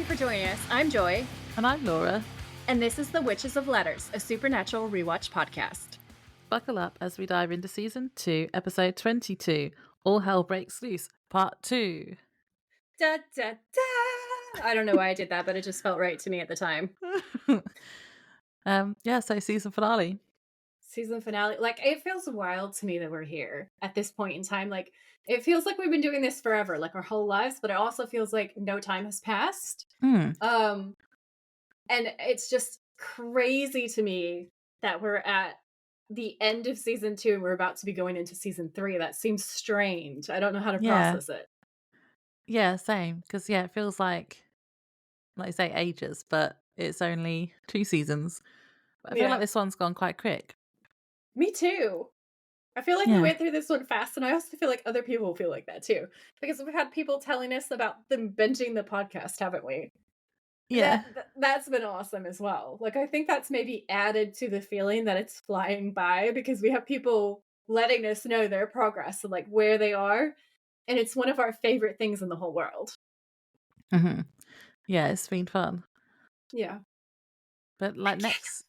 you for joining us. I'm Joy. And I'm Laura. And this is The Witches of Letters, a supernatural rewatch podcast. Buckle up as we dive into Season 2, Episode 22, All Hell Breaks Loose, Part 2. Da, da, da! I don't know why I did that, but it just felt right to me at the time. So season finale. Season finale. Like, it feels wild to me that we're here at this point in time. Like, it feels like we've been doing this forever, like our whole lives, but it also feels like no time has passed. And it's just crazy to me that we're at the end of season 2 and we're about to be going into season 3. That seems strange. I don't know how to process it. Yeah, same. Because, it feels like you say, ages, but it's only 2 seasons. But I feel like this one's gone quite quick. Me too. I feel like we went through this one fast, and I also feel like other people feel like that too. Because we've had people telling us about them binging the podcast, haven't we? Yeah. That's been awesome as well. Like, I think that's maybe added to the feeling that it's flying by, because we have people letting us know their progress and like where they are. And it's one of our favorite things in the whole world. Mm-hmm. Yeah, it's been fun. Yeah. But like next...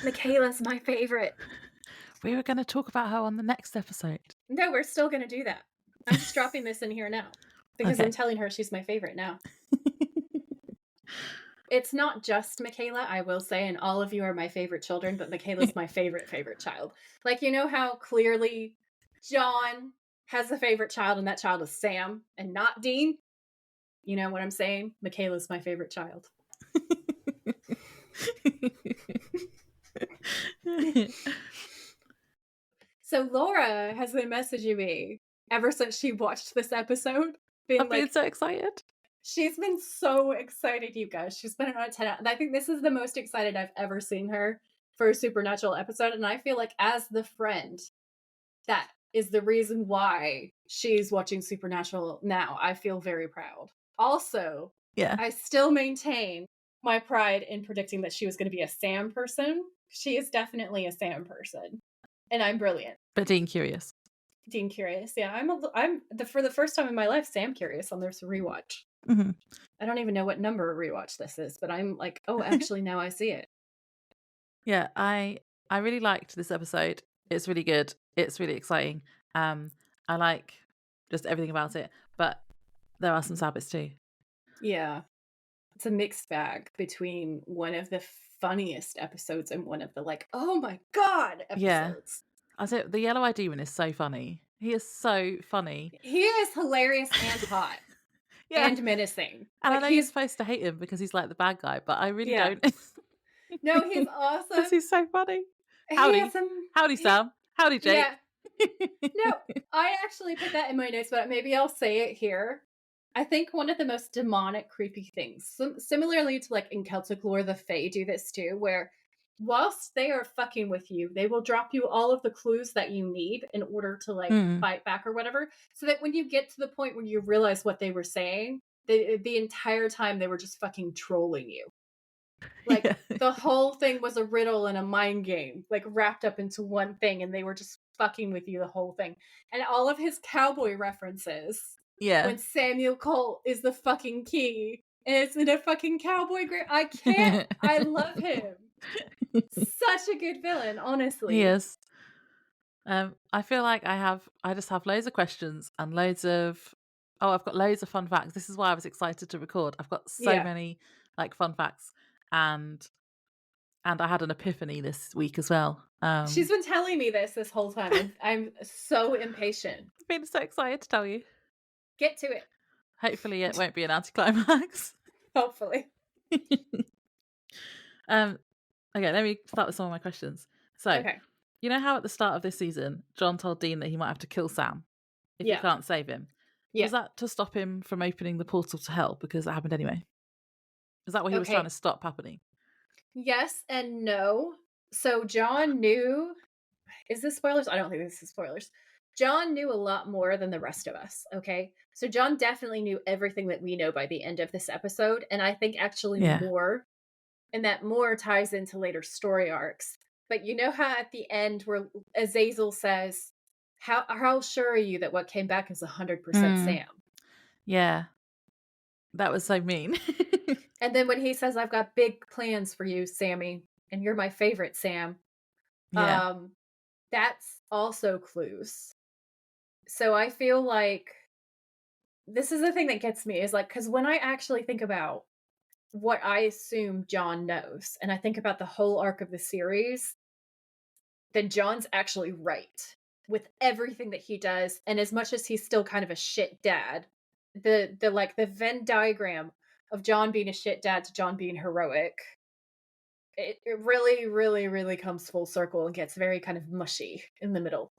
Michaela's my favorite. We were going to talk about her on the next episode. No, we're still going to do that. I'm just dropping this in here now. Because I'm telling her she's my favorite now. It's not just Michaela, I will say, and all of you are my favorite children, but Michaela's my favorite child. Like, you know how clearly John has a favorite child, and that child is Sam and not Dean? You know what I'm saying? Michaela's my favorite child. So Laura has been messaging me ever since she watched this episode. I've been so excited. She's been so excited, you guys. She's been on a 10 out. And I think this is the most excited I've ever seen her for a supernatural episode. And I feel like, as the friend, that is the reason why she's watching Supernatural now. I feel very proud. Also, I still maintain my pride in predicting that she was going to be a Sam person. She is definitely a Sam person. And I'm brilliant. But Dean Curious. Dean Curious. Yeah, for the first time in my life, Sam Curious on this rewatch. Mm-hmm. I don't even know what number rewatch this is, but I'm like, oh, actually, now I see it. Yeah, I really liked this episode. It's really good. It's really exciting. I like just everything about it, but there are some sad bits too. Yeah. It's a mixed bag between one of the funniest episodes and one of the like, oh my god episodes. Yeah. I said the yellow-eyed demon is so funny. He is so funny. He is hilarious and hot. And menacing. And I know you're supposed to hate him because he's like the bad guy, but I really don't. No, he's awesome. Because he's so funny. Howdy. Howdy, Sam. Howdy, Jake. No, I actually put that in my notes, but maybe I'll say it here. I think one of the most demonic, creepy things, similarly to like in Celtic lore, the Fae do this too, where whilst they are fucking with you, they will drop you all of the clues that you need in order to like fight back or whatever. So that when you get to the point where you realize what they were saying, the entire time they were just fucking trolling you. Like the whole thing was a riddle and a mind game, like wrapped up into one thing, and they were just fucking with you the whole thing. And all of his cowboy references. Yeah. When Samuel Colt is the fucking key and it's in a fucking cowboy I can't. I love him. Such a good villain, honestly. He is. I feel like I just have loads of questions and I've got loads of fun facts. This is why I was excited to record. I've got so many like fun facts, and I had an epiphany this week as well. She's been telling me this whole time. I'm so impatient. I've been so excited to tell you. Get to it. Hopefully it won't be an anticlimax. Hopefully. Okay, let me start with some of my questions. So, you know how at the start of this season, John told Dean that he might have to kill Sam if he can't save him? Yeah. Was that to stop him from opening the portal to hell because it happened anyway? Is that what he was trying to stop happening? Yes and no. So John knew... Is this spoilers? I don't think this is spoilers. John knew a lot more than the rest of us, okay? So John definitely knew everything that we know by the end of this episode, and I think actually more, and that more ties into later story arcs. But you know how at the end where Azazel says, how sure are you that what came back is 100% Sam? Yeah. That was so mean. And then when he says, "I've got big plans for you, Sammy, and you're my favorite, Sam," Yeah. That's also clues. So I feel like this is the thing that gets me is like, because when I actually think about what I assume John knows, and I think about the whole arc of the series, then John's actually right with everything that he does. And as much as he's still kind of a shit dad, the Venn diagram of John being a shit dad to John being heroic, it really, really, really comes full circle and gets very kind of mushy in the middle.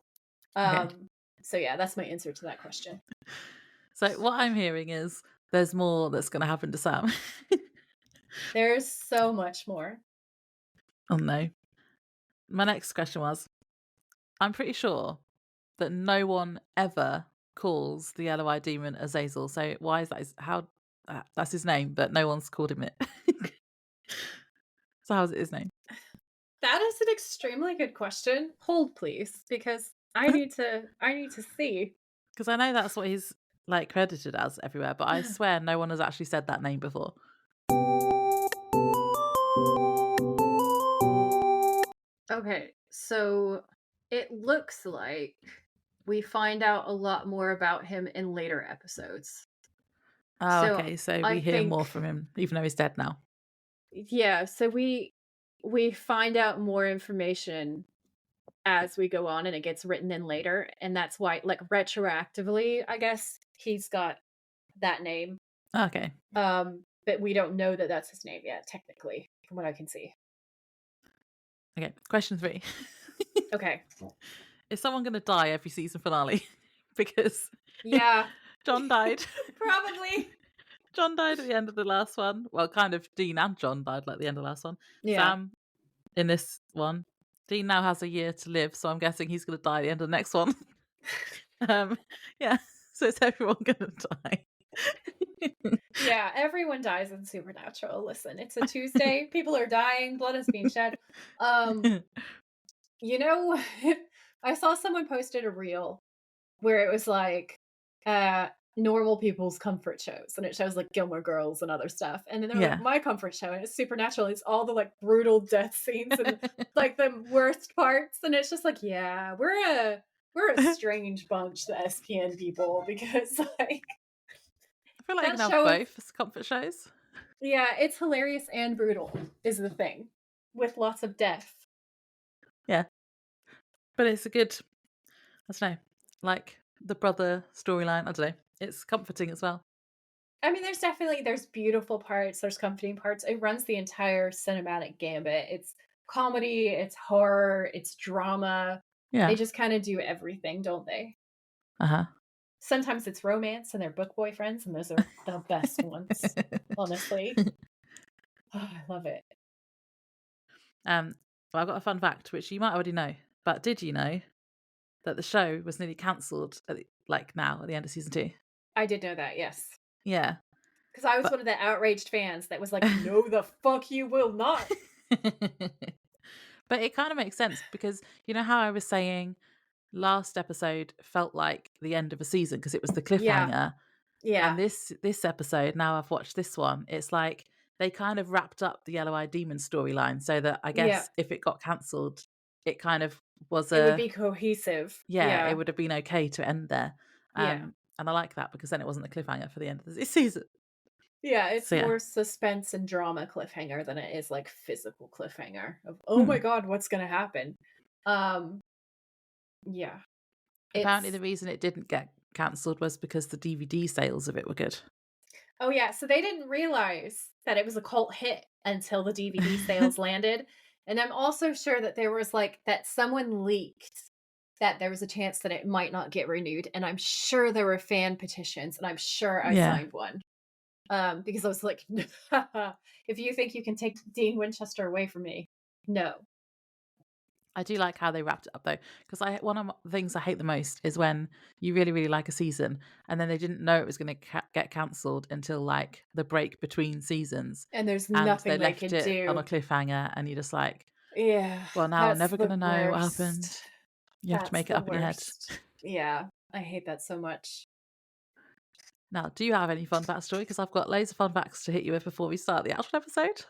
Okay. So yeah, that's my answer to that question. So what I'm hearing is there's more that's going to happen to Sam. There's so much more. Oh no. My next question was, I'm pretty sure that no one ever calls the yellow-eyed demon Azazel. So why is that? How that's his name, but no one's called him it. So how's it his name? That is an extremely good question. Hold please, because I need to see. Because I know that's what he's like credited as everywhere, but I swear no one has actually said that name before. Okay, so it looks like we find out a lot more about him in later episodes. Oh, okay. So we hear more from him, even though he's dead now. Yeah, so we find out more information as we go on and it gets written in later, and that's why, like, retroactively, I guess he's got that name. Okay. But we don't know that that's his name yet, technically, from what I can see. Okay, question 3. Okay. Is someone going to die every season finale? Because yeah, John died. Probably. John died at the end of the last one. Well, kind of Dean and John died like the end of the last one. Yeah. Sam in this one. Dean now has a year to live, so I'm guessing he's going to die at the end of the next one. Yeah, so is everyone going to die? Yeah, everyone dies in Supernatural. Listen, it's a Tuesday. People are dying. Blood is being shed. You know, I saw someone posted a reel where it was like normal people's comfort shows, and it shows like Gilmore Girls and other stuff. And then they were like, my comfort show, and it's Supernatural. It's all the like brutal death scenes and like the worst parts. And it's just like, yeah, we're a strange bunch, the SPN people, because like I feel like you can have both as comfort shows. Yeah, it's hilarious and brutal is the thing, with lots of death. Yeah. But it's a good, I don't know, like the brother storyline. I don't know. It's comforting as well. I mean, there's beautiful parts, there's comforting parts. It runs the entire cinematic gambit. It's comedy, it's horror, it's drama. Yeah. They just kind of do everything, don't they? Uh-huh. Sometimes it's romance and they're book boyfriends, and those are the best ones, honestly. Oh, I love it. Well, I've got a fun fact, which you might already know, but did you know that the show was nearly cancelled at the end of season 2? I did know that, yes. Yeah. Because I was one of the outraged fans that was like, no, the fuck you will not. But it kind of makes sense, because you know how I was saying last episode felt like the end of a season because it was the cliffhanger. Yeah. And this episode, now I've watched this one, it's like they kind of wrapped up the yellow-eyed demon storyline, so that I guess if it got cancelled, it kind of was it would be cohesive. Yeah, it would have been okay to end there. And I like that, because then it wasn't the cliffhanger for the end of the season. Yeah, it's more suspense and drama cliffhanger than it is like physical cliffhanger of, oh my god, what's gonna happen? Yeah. Apparently the reason it didn't get cancelled was because the DVD sales of it were good. Oh yeah, so they didn't realize that it was a cult hit until the DVD sales landed. And I'm also sure that there was like that someone leaked that there was a chance that it might not get renewed, and I'm sure there were fan petitions, and I'm sure I signed one. Because I was like, if you think you can take Dean Winchester away from me, no. I do like how they wrapped it up though, because one of the things I hate the most is when you really, really like a season and then they didn't know it was going to get cancelled until like the break between seasons, and there's nothing they left it do on a cliffhanger, and you're just like, yeah, well, now I'm never going to know what happened. You have to make it up in your head. Yeah, I hate that so much. Now, do you have any fun backstory? Because I've got loads of fun facts to hit you with before we start the actual episode.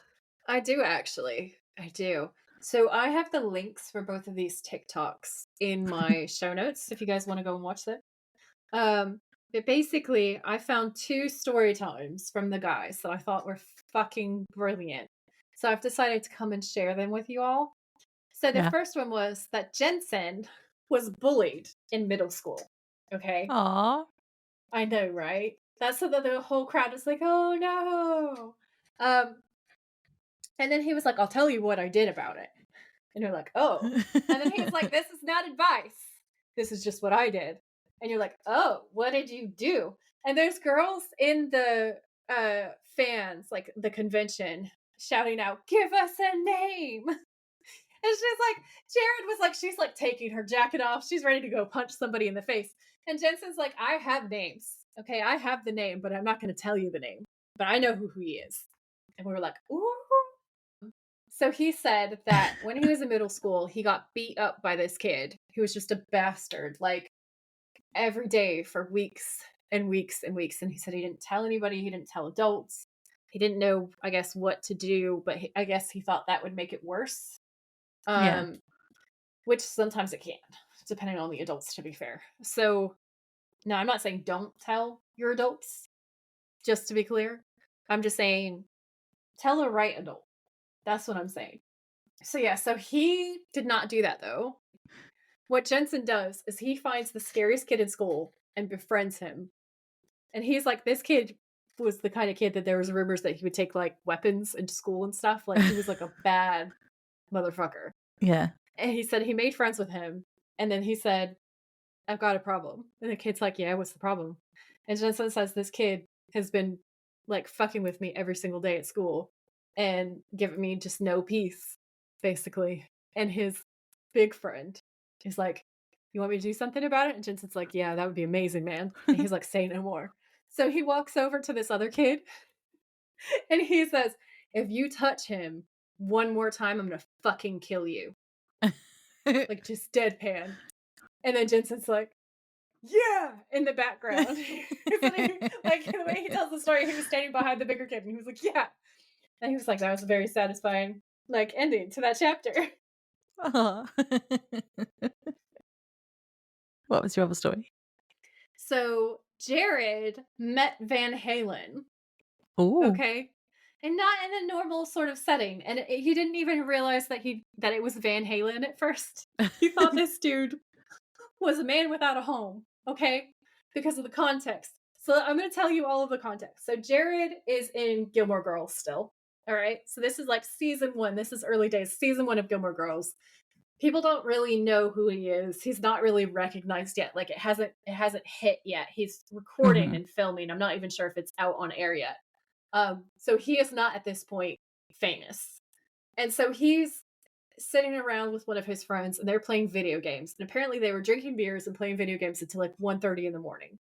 I do, actually. I do. So I have the links for both of these TikToks in my show notes if you guys want to go and watch them. But basically, I found 2 story times from the guys that I thought were fucking brilliant. So I've decided to come and share them with you all. So the first one was that Jensen was bullied in middle school. Okay? Aww. I know, right? That's so that the whole crowd is like, oh no. And then he was like, I'll tell you what I did about it. And you're like, oh. And then he was like, this is not advice. This is just what I did. And you're like, oh, what did you do? And there's girls in the fans, like the convention, shouting out, give us a name. And she's like, Jared was like, she's like taking her jacket off. She's ready to go punch somebody in the face. And Jensen's like, I have names. Okay, I have the name, but I'm not going to tell you the name. But I know who he is. And we were like, ooh. So he said that when he was in middle school, he got beat up by this kid who was just a bastard, like every day for weeks and weeks and weeks. And he said he didn't tell anybody. He didn't tell adults. He didn't know, I guess, what to do. But I guess he thought that would make it worse. Which sometimes it can, depending on the adults, to be fair. So, now I'm not saying don't tell your adults, just to be clear. I'm just saying tell the right adult. That's what I'm saying. So yeah, so he did not do that though. What Jensen does is he finds the scariest kid in school and befriends him. And he's like, this kid was the kind of kid that there was rumors that he would take like weapons into school and stuff. Like he was like a bad motherfucker. Yeah. And he said he made friends with him. And then he said, I've got a problem. And the kid's like, yeah, what's the problem? And Jensen says this kid has been like fucking with me every single day at school and giving me just no peace, basically. And his big friend is like, you want me to do something about it? And Jensen's like, yeah, that would be amazing, man. And he's like, say no more. So he walks over to this other kid and he says, if you touch him one more time, I'm going to fucking kill you. Like just deadpan. And then Jensen's like, yeah, in the background. Like the way he tells the story, he was standing behind the bigger kid and he was like, yeah. And he was like, that was a very satisfying like ending to that chapter. What was your other story? So Jared met Van Halen. Ooh. Okay. And not in a normal sort of setting. And he didn't even realize that it was Van Halen at first. He thought this dude was a man without a home. Okay. Because of the context. So I'm going to tell you all of the context. So Jared is in Gilmore Girls still. All right. So this is like season 1. This is early days. Season 1 of Gilmore Girls. People don't really know who he is. He's not really recognized yet. Like it hasn't hit yet. He's recording and filming. I'm not even sure if it's out on air yet. So he is not at this point famous. And so he's sitting around with one of his friends and they're playing video games. And apparently they were drinking beers and playing video games until like 1:30 in the morning.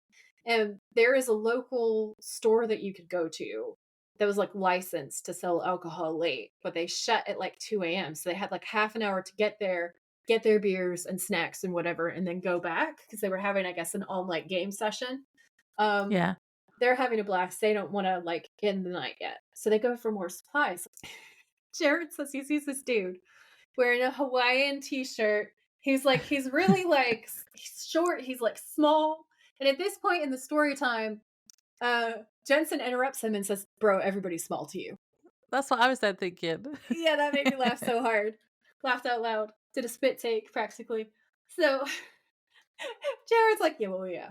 And there is a local store that you could go to that was like licensed to sell alcohol late, but they shut at like 2 a.m. So they had like half an hour to get there, get their beers and snacks and whatever, and then go back because they were having, I guess, an all-night game session. They're having a blast. They don't want to like end the night yet. So they go for more supplies. Jared says he sees this dude wearing a Hawaiian t-shirt. He's really like, he's short. He's like small. And at this point in the story time, Jensen interrupts him and says, bro, everybody's small to you. That's what I was then thinking. Yeah, that made me laugh so hard. Laughed out loud. Did a spit take, practically. So Jared's like, yeah, well, yeah.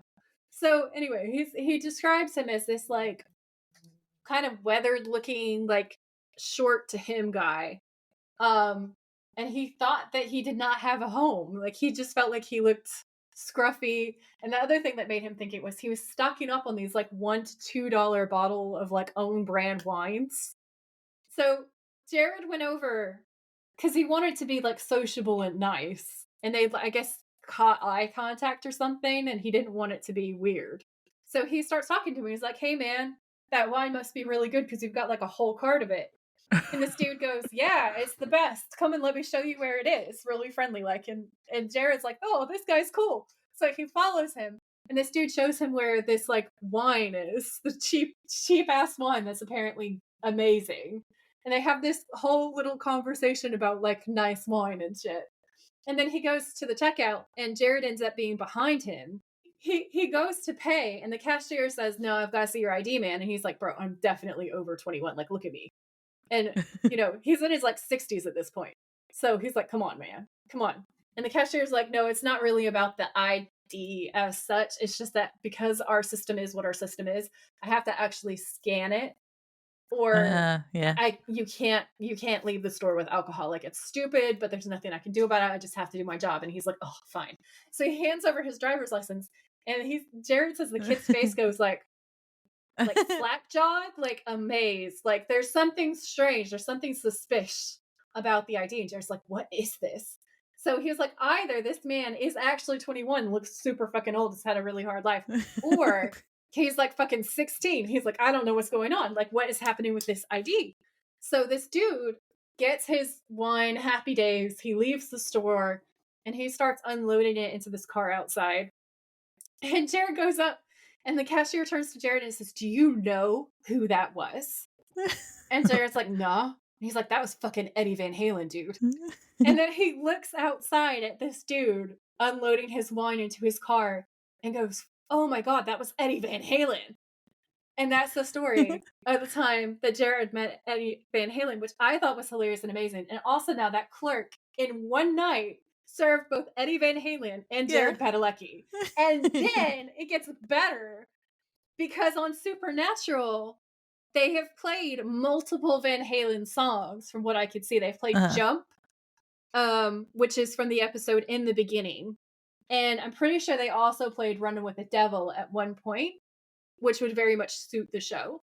So anyway, he describes him as this like kind of weathered looking, like short to him guy. And he thought that he did not have a home. Like he just felt like he looked scruffy. And the other thing that made him think it was he was stocking up on these like $1 to $2 bottle of like own brand wines. So Jared went over because he wanted to be like sociable and nice. And they, I guess, caught eye contact or something, and he didn't want it to be weird. So he starts talking to me. He's like, hey man, that wine must be really good because you've got like a whole cart of it. And this dude goes, yeah, it's the best. Come and let me show you where it is. Really friendly, like. And Jared's like, oh, this guy's cool. So he follows him. And this dude shows him where this like wine is, the cheap ass wine that's apparently amazing. And they have this whole little conversation about like nice wine and shit. And then he goes to the checkout and Jared ends up being behind him. He goes to pay and the cashier says, "No, I've got to see your ID, man." And he's like, "Bro, I'm definitely over 21. Like, look at me." And, he's in his like 60s at this point. So he's like, "Come on, man. Come on." And the cashier's like, "No, it's not really about the ID as such. It's just that because our system is what our system is, I have to actually scan it or you can't leave the store with alcohol. Like, it's stupid, but there's nothing I can do about it. I just have to do my job." And he's like, "Oh, fine." So he hands over his driver's license and Jared says the kid's face goes like slack-jawed, like amazed. Like, there's something strange. There's something suspicious about the ID. And Jared's like, "What is this?" So he was like, either this man is actually 21, looks super fucking old, has had a really hard life, or he's like fucking 16. He's like, "I don't know what's going on. Like, what is happening with this ID?" So this dude gets his wine, happy days. He leaves the store and he starts unloading it into this car outside. And Jared goes up and the cashier turns to Jared and says, "Do you know who that was?" And Jared's like, "Nah." And he's like, "That was fucking Eddie Van Halen, dude." And then he looks outside at this dude unloading his wine into his car and goes, "Oh my God, that was Eddie Van Halen." And that's the story of the time that Jared met Eddie Van Halen, which I thought was hilarious and amazing. And also now that clerk in one night served both Eddie Van Halen and Jared Padalecki. And then it gets better because on Supernatural, they have played multiple Van Halen songs from what I could see. They've played Jump, which is from the episode In the Beginning. And I'm pretty sure they also played Running with the Devil at one point, which would very much suit the show.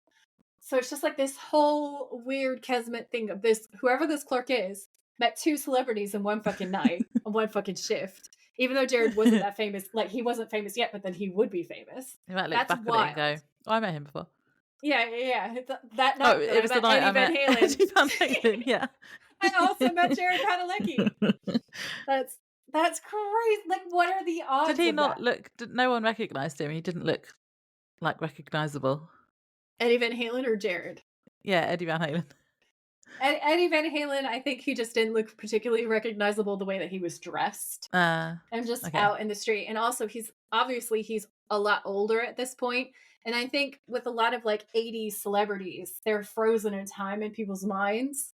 So it's just like this whole weird Kesmet thing of this, whoever this clerk is, met two celebrities in one fucking night, on one fucking shift. Even though Jared wasn't that famous, like he wasn't famous yet, but then he would be famous. You might look back wild. At it and go, "Oh, I met him before." Yeah. That night, it was the night I met Eddie Van Halen. Yeah. I also met Jared Padalecki. That's crazy. Like, what are the odds? Did he not look? No one recognized him. He didn't look like recognizable. Eddie Van Halen or Jared? Yeah, Eddie Van Halen. Eddie Van Halen, I think he just didn't look particularly recognizable the way that he was dressed. And just out in the street. And also he's a lot older at this point. And I think with a lot of like 80s celebrities, they're frozen in time in people's minds.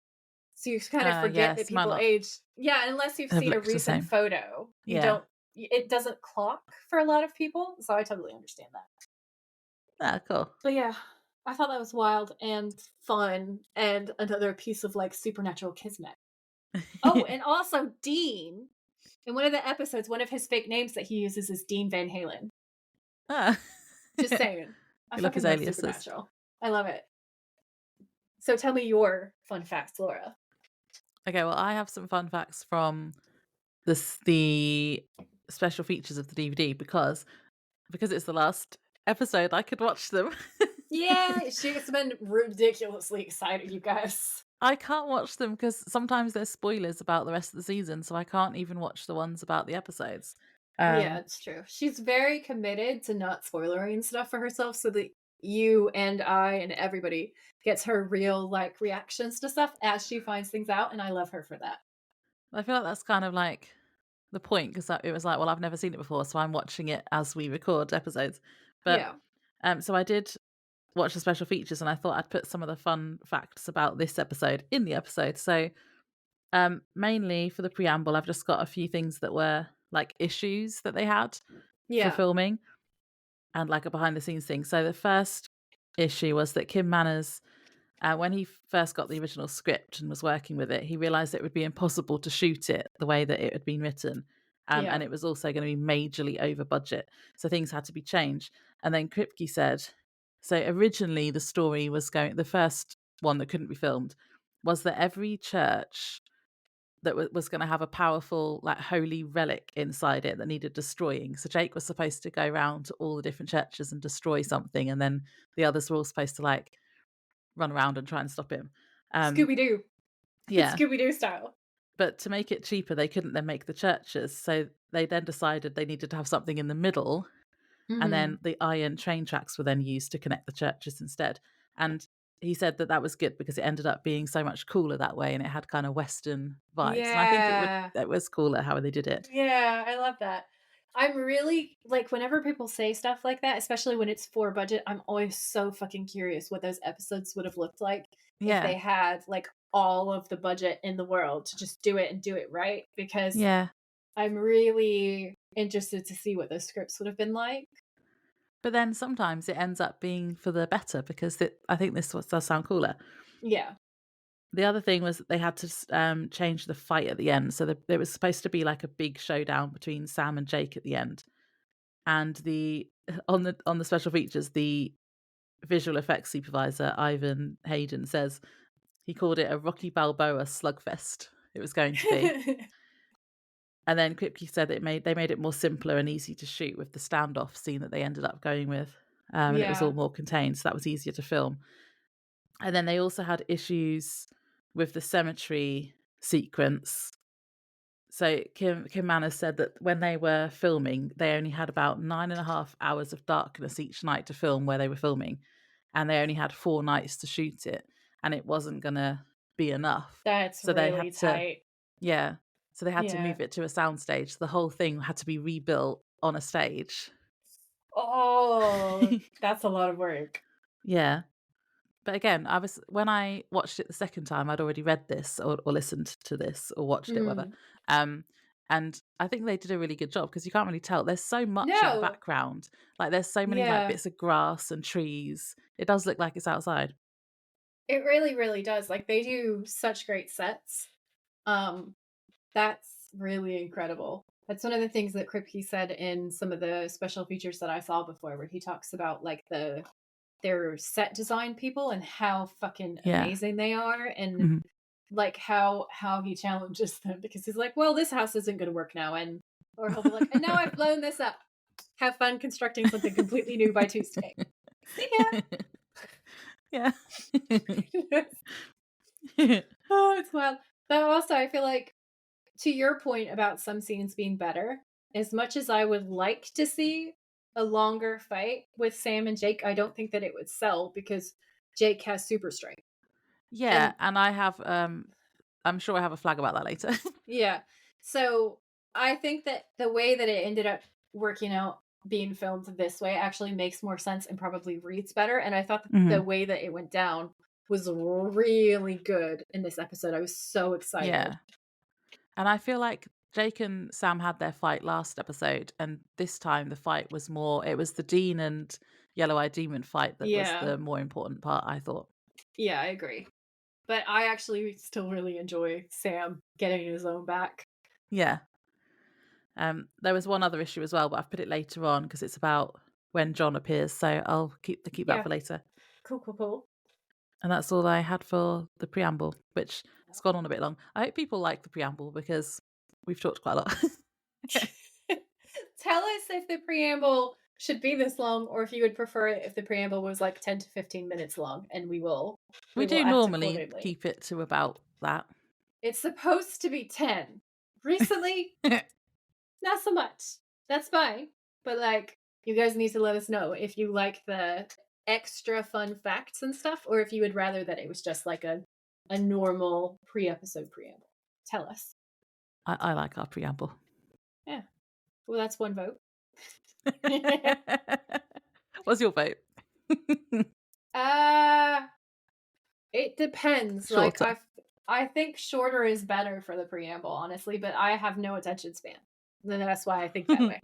So you kind of forget that people age. Yeah, unless you've seen a recent photo. It doesn't clock for a lot of people. So I totally understand that. Cool. But yeah, I thought that was wild and fun and another piece of like supernatural kismet. Oh, and also Dean. In one of the episodes, one of his fake names that he uses is Dean Van Halen. Just saying. I love his aliases. Supernatural. I love it. So tell me your fun facts, Laura. Okay, well, I have some fun facts from the special features of the DVD because it's the last episode, I could watch them. Yeah, she's been ridiculously excited, you guys. I can't watch them because sometimes there's spoilers about the rest of the season, so I can't even watch the ones about the episodes. Yeah, it's true. She's very committed to not spoilering stuff for herself so that you and I and everybody gets her real like reactions to stuff as she finds things out, and I love her for that. I feel like that's kind of like the point because it was like, well, I've never seen it before, so I'm watching it as we record episodes. But so I did watch the special features and I thought I'd put some of the fun facts about this episode in the episode. So mainly for the preamble, I've just got a few things that were like issues that they had for filming and like a behind the scenes thing. So the first issue was that Kim Manners, when he first got the original script and was working with it, he realised it would be impossible to shoot it the way that it had been written. And it was also going to be majorly over budget. So things had to be changed. And then Kripke said, so originally the story was the first one that couldn't be filmed was that every church that was going to have a powerful like holy relic inside it that needed destroying. So Jake was supposed to go around to all the different churches and destroy something. And then the others were all supposed to like run around and try and stop him. Scooby-Doo. Yeah. Scooby-Doo style. But to make it cheaper, they couldn't then make the churches. So they then decided they needed to have something in the middle And then the iron train tracks were then used to connect the churches instead. And he said that was good because it ended up being so much cooler that way, and it had kind of Western vibes. And I think it was cooler how they did it. Yeah, I love that. I'm really, like, whenever people say stuff like that, especially when it's for budget, I'm always so fucking curious what those episodes would have looked like if they had, like, all of the budget in the world to just do it and do it right. Because I'm really interested to see what those scripts would have been like. But then sometimes it ends up being for the better because I think this does sound cooler. Yeah. The other thing was that they had to change the fight at the end. So there was supposed to be like a big showdown between Sam and Jake at the end. And on the special features, the visual effects supervisor, Ivan Hayden, says he called it a Rocky Balboa slugfest. It was going to be. And then Kripke said they made it more simpler and easy to shoot with the standoff scene that they ended up going with. And it was all more contained, so that was easier to film. And then they also had issues with the cemetery sequence. So Kim Manners said that when they were filming, they only had about 9.5 hours of darkness each night to film where they were filming. And they only had 4 nights to shoot it. And it wasn't going to be enough. That's so really they had tight. So they had to move it to a soundstage. The whole thing had to be rebuilt on a stage. Oh, that's a lot of work. Yeah. But again, when I watched it the second time, I'd already read this or listened to this or watched it, whatever. And I think they did a really good job because you can't really tell. There's so much in the background. Like there's so many like bits of grass and trees. It does look like it's outside. It really, really does. Like they do such great sets. That's really incredible. That's one of the things that Kripke said in some of the special features that I saw before, where he talks about like their set design people and how fucking amazing they are, and like how he challenges them because he's like, well, this house isn't going to work now, or he'll be like, and now I've blown this up. Have fun constructing something completely new by Tuesday. See ya. Yeah. Oh, it's wild. But also, I feel like, to your point about some scenes being better, as much as I would like to see a longer fight with Sam and Jake, I don't think that it would sell because Jake has super strength. Yeah, and I have, I'm sure I have a flag about that later. Yeah. So I think that the way that it ended up working out being filmed this way actually makes more sense and probably reads better. And I thought that the way that it went down was really good in this episode. I was so excited. Yeah. And I feel like Jake and Sam had their fight last episode, and this time the fight was more, it was the Dean and Yellow-Eyed Demon fight that was the more important part, I thought. Yeah, I agree. But I actually still really enjoy Sam getting his own back. Yeah. There was one other issue as well, but I've put it later on because it's about when John appears, so I'll keep that for later. Cool. And that's all I had for the preamble, which has gone on a bit long. I hope people like the preamble because we've talked quite a lot. Tell us if the preamble should be this long, or if you would prefer it if the preamble was like 10 to 15 minutes long, and we do normally keep it to about that. It's supposed to be 10. Recently, not so much. That's fine. But like, you guys need to let us know if you like the extra fun facts and stuff, or if you would rather that it was just like a normal pre-episode preamble. Tell us. I like our preamble. Yeah. Well, that's one vote. What's your vote? It depends. Shorter. Like I think shorter is better for the preamble, honestly, but I have no attention span. That's why I think that way.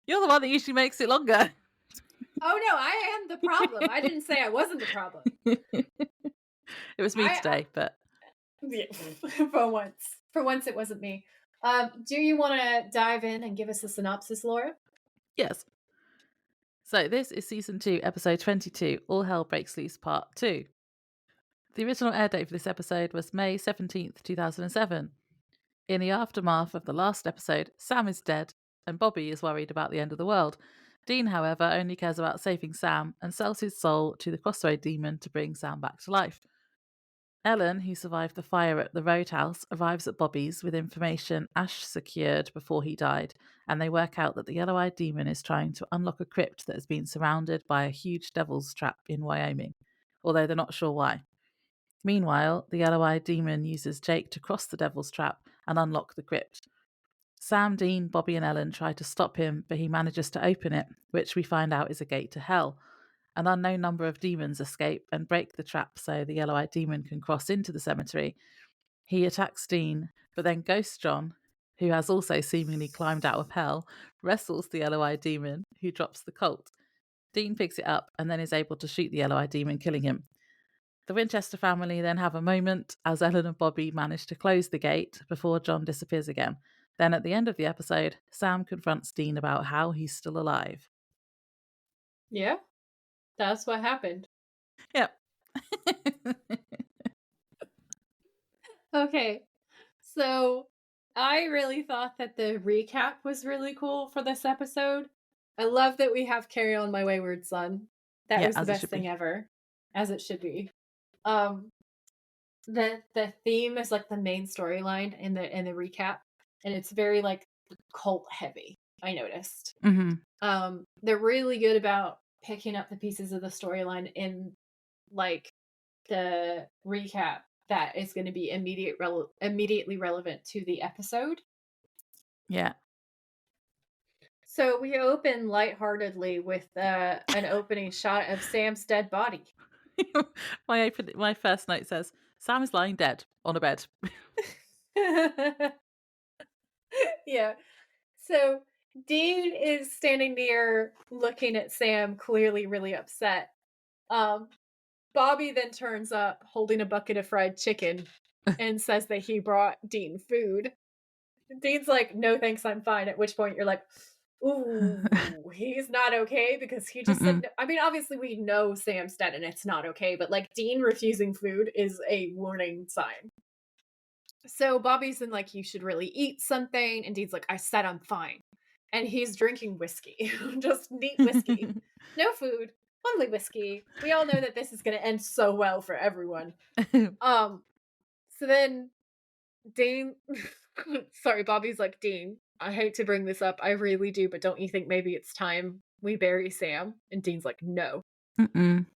You're the one that usually makes it longer. Oh no, I am the problem. I didn't say I wasn't the problem. It was me today, but for once it wasn't me. Do you want to dive in and give us a synopsis, Laura? Yes. So this is season 2, episode 22, All Hell Breaks Loose, part 2. The original air date for this episode was May 17th, 2007. In the aftermath of the last episode, Sam is dead, and Bobby is worried about the end of the world. Dean, however, only cares about saving Sam and sells his soul to the crossroad demon to bring Sam back to life. Ellen, who survived the fire at the roadhouse, arrives at Bobby's with information Ash secured before he died, and they work out that the yellow-eyed demon is trying to unlock a crypt that has been surrounded by a huge devil's trap in Wyoming, although they're not sure why. Meanwhile, the yellow-eyed demon uses Jake to cross the devil's trap and unlock the crypt. Sam, Dean, Bobby and Ellen try to stop him, but he manages to open it, which we find out is a gate to hell. An unknown number of demons escape and break the trap so the yellow-eyed demon can cross into the cemetery. He attacks Dean, but then Ghost John, who has also seemingly climbed out of hell, wrestles the yellow-eyed demon, who drops the colt. Dean picks it up and then is able to shoot the yellow-eyed demon, killing him. The Winchester family then have a moment as Ellen and Bobby manage to close the gate before John disappears again. Then at the end of the episode, Sam confronts Dean about how he's still alive. Yeah, that's what happened. Yep. Okay, so I really thought that the recap was really cool for this episode. I love that we have Carry On My Wayward Son. That was the best thing ever, as it should be. The theme is like the main storyline in the recap, and it's very like cult heavy. I noticed. Mm-hmm. They're really good about picking up the pieces of the storyline in like the recap that is going to be immediately relevant to the episode. Yeah. So we open lightheartedly with an opening shot of Sam's dead body. My first note says, Sam is lying dead on a bed. Yeah. So Dean is standing near looking at Sam, clearly really upset. Bobby then turns up holding a bucket of fried chicken and says that he brought Dean food. Dean's like, no thanks, I'm fine. At which point you're like, ooh, he's not okay because he just said, I mean, obviously we know Sam's dead and it's not okay, but like Dean refusing food is a warning sign. So Bobby's in like, you should really eat something. And Dean's like, I said I'm fine. And he's drinking whiskey, just neat whiskey. No food, only whiskey. We all know that this is going to end so well for everyone. So then Dean, sorry, Bobby's like, Dean, I hate to bring this up. I really do, but don't you think maybe it's time we bury Sam? And Dean's like, no. And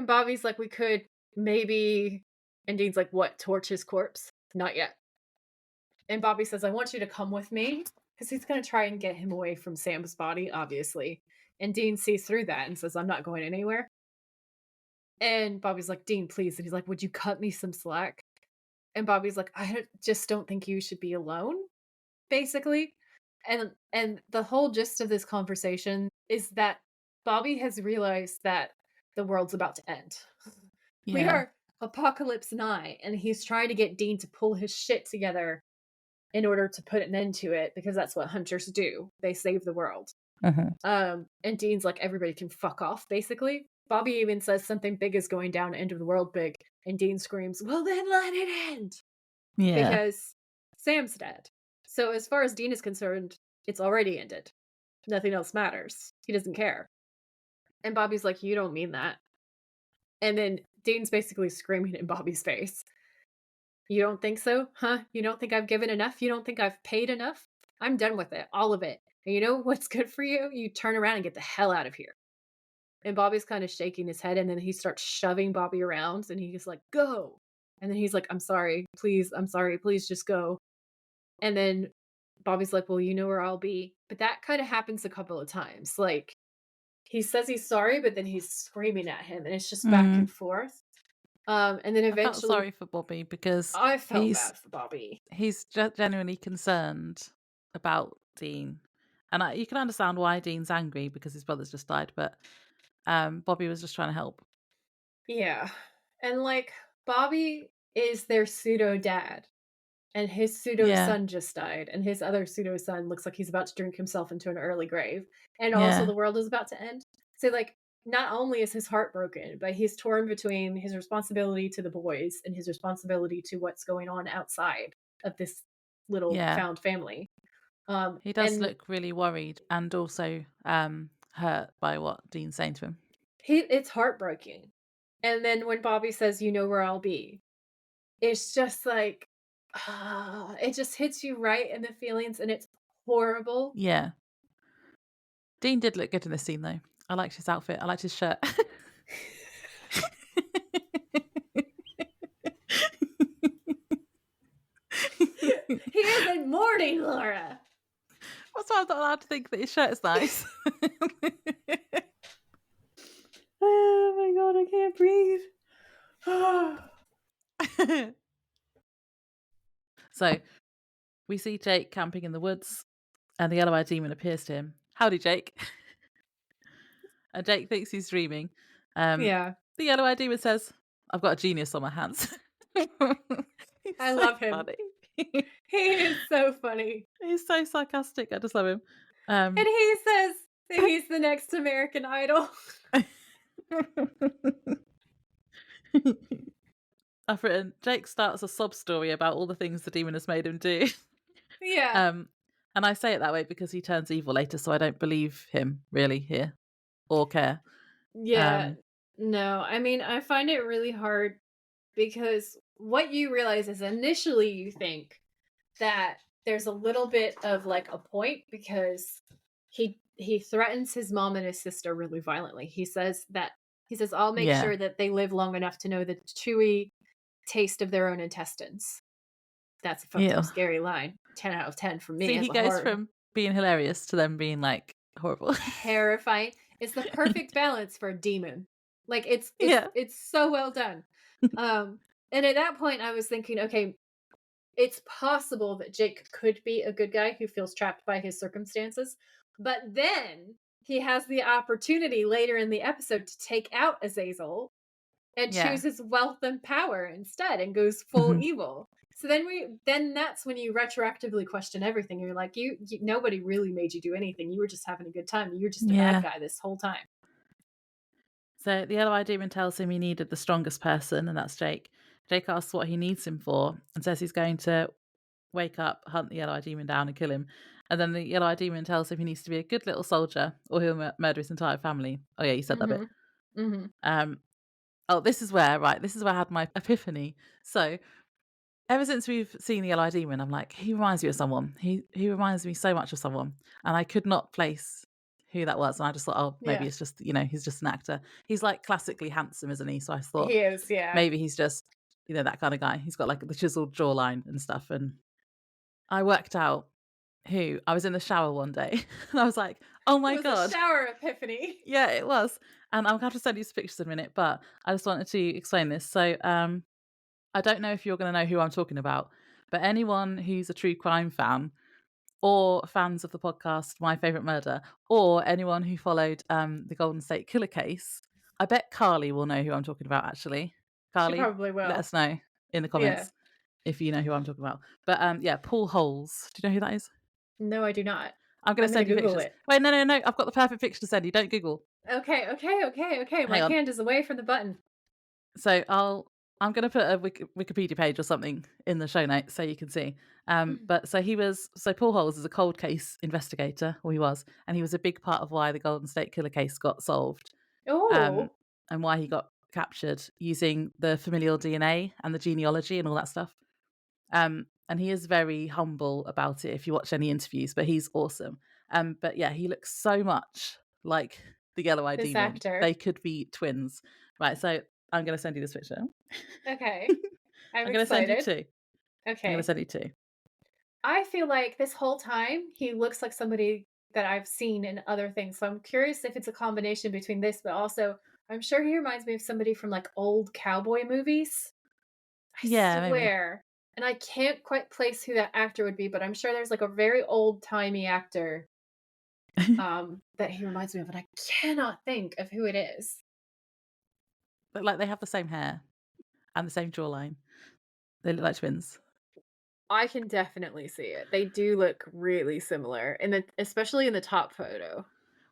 Bobby's like, we could maybe, and Dean's like, what, torch his corpse? Not yet. And Bobby says, I want you to come with me, because he's going to try and get him away from Sam's body, obviously. And Dean sees through that and says, I'm not going anywhere. And Bobby's like, Dean, please. And he's like, would you cut me some slack? And Bobby's like, I just don't think you should be alone, basically. And the whole gist of this conversation is that Bobby has realized that the world's about to end. Yeah. We are apocalypse nigh, and he's trying to get Dean to pull his shit together in order to put an end to it, because that's what hunters do. They save the world. And Dean's like, everybody can fuck off, basically. Bobby even says something big is going down, end of the world big, and Dean screams, well then let it end! Yeah. Because Sam's dead. So as far as Dean is concerned, it's already ended. Nothing else matters. He doesn't care. And Bobby's like, you don't mean that. And then Dean's basically screaming in Bobby's face. You don't think so? Huh? You don't think I've given enough? You don't think I've paid enough? I'm done with it. All of it. And you know what's good for you? You turn around and get the hell out of here. And Bobby's kind of shaking his head, and then he starts shoving Bobby around, and he's like, go. And then he's like, I'm sorry, please, just go. And then Bobby's like, well, you know where I'll be. But that kind of happens a couple of times. Like, he says he's sorry, but then he's screaming at him, and it's just back and forth. And then eventually, I felt sorry for Bobby because I felt bad for Bobby. He's genuinely concerned about Dean, and you can understand why Dean's angry because his brother's just died. But Bobby was just trying to help. Yeah, and like Bobby is their pseudo dad, and his pseudo son just died, and his other pseudo son looks like he's about to drink himself into an early grave, and also the world is about to end. So like, not only is his heart broken, but he's torn between his responsibility to the boys and his responsibility to what's going on outside of this little found family. He does look really worried and also hurt by what Dean's saying to him. It's heartbreaking. And then when Bobby says, you know where I'll be, it's just like, it just hits you right in the feelings, and it's horrible. Yeah. Dean did look good in this scene, though. I liked his outfit. I liked his shirt. He is in mourning, Laura. That's why I'm not allowed to think that his shirt is nice. Oh my god, I can't breathe. So, we see Jake camping in the woods, and the yellow-eyed demon appears to him. Howdy, Jake. And Jake thinks he's dreaming. Yeah. The yellow-eyed demon says, I've got a genius on my hands. I love him. He is so funny. He's so sarcastic. I just love him. And he says that he's the next American Idol. I've written, Jake starts a sob story about all the things the demon has made him do. Yeah. And I say it that way because he turns evil later, so I don't believe him really here or care. Yeah. No, I mean, I find it really hard because what you realize is initially you think that there's a little bit of like a point because he threatens his mom and his sister really violently. He says I'll make sure that they live long enough to know the chewy taste of their own intestines. That's a fucking scary line. 10 out of 10 for me. See, he goes from being hilarious to them being like horrible. Terrifying. It's the perfect balance for a demon. Like it's so well done. And at that point I was thinking, okay, it's possible that Jake could be a good guy who feels trapped by his circumstances. But then he has the opportunity later in the episode to take out Azazel and chooses wealth and power instead and goes full evil. So then that's when you retroactively question everything. You're like, you nobody really made you do anything. You were just having a good time. You were just a bad guy this whole time. So the yellow-eyed demon tells him he needed the strongest person, and that's Jake. Jake asks what he needs him for and says he's going to wake up, hunt the yellow-eyed demon down and kill him. And then the yellow-eyed demon tells him he needs to be a good little soldier or he'll murder his entire family. Oh yeah, you said that bit. This is where I had my epiphany. So ever since we've seen the yellow-eyed demon, I'm like, he reminds me of someone. He reminds me so much of someone. And I could not place who that was. And I just thought, maybe it's just, he's just an actor. He's like classically handsome, isn't he? So I thought he is, maybe he's just, that kind of guy. He's got like the chiseled jawline and stuff. And I worked out who. I was in the shower one day and I was like, oh my God. A shower epiphany. Yeah, it was. And I'm going to send you some pictures in a minute, but I just wanted to explain this. So I don't know if you're going to know who I'm talking about, but anyone who's a true crime fan or fans of the podcast My Favourite Murder, or anyone who followed the Golden State Killer case, I bet Carly will know who I'm talking about, actually. Carly, she probably will. Let us know in the comments if you know who I'm talking about. But Paul Holes. Do you know who that is? No, I do not. I'm going to send you Google pictures. It. Wait, no. I've got the perfect picture to send you. Don't Google. Okay. My hand is away from the button. So I'm going to put a Wikipedia page or something in the show notes so you can see. But so Paul Holes is a cold case investigator, or he was, and he was a big part of why the Golden State Killer case got solved. Oh. And why he got captured using the familial DNA and the genealogy and all that stuff. And he is very humble about it if you watch any interviews, but he's awesome. But yeah, he looks so much like the yellow-eyed demon. Actor. They could be twins. Right, so I'm going to send you this picture. Okay. I'm going to send you two. Okay. I'm going to send you two. I feel like this whole time he looks like somebody that I've seen in other things. So I'm curious if it's a combination between this, but also I'm sure he reminds me of somebody from like old cowboy movies. I swear. Maybe. And I can't quite place who that actor would be, but I'm sure there's like a very old-timey actor that he reminds me of, and I cannot think of who it is. But like they have the same hair and the same jawline. They look like twins. I can definitely see it. They do look really similar, especially in the top photo.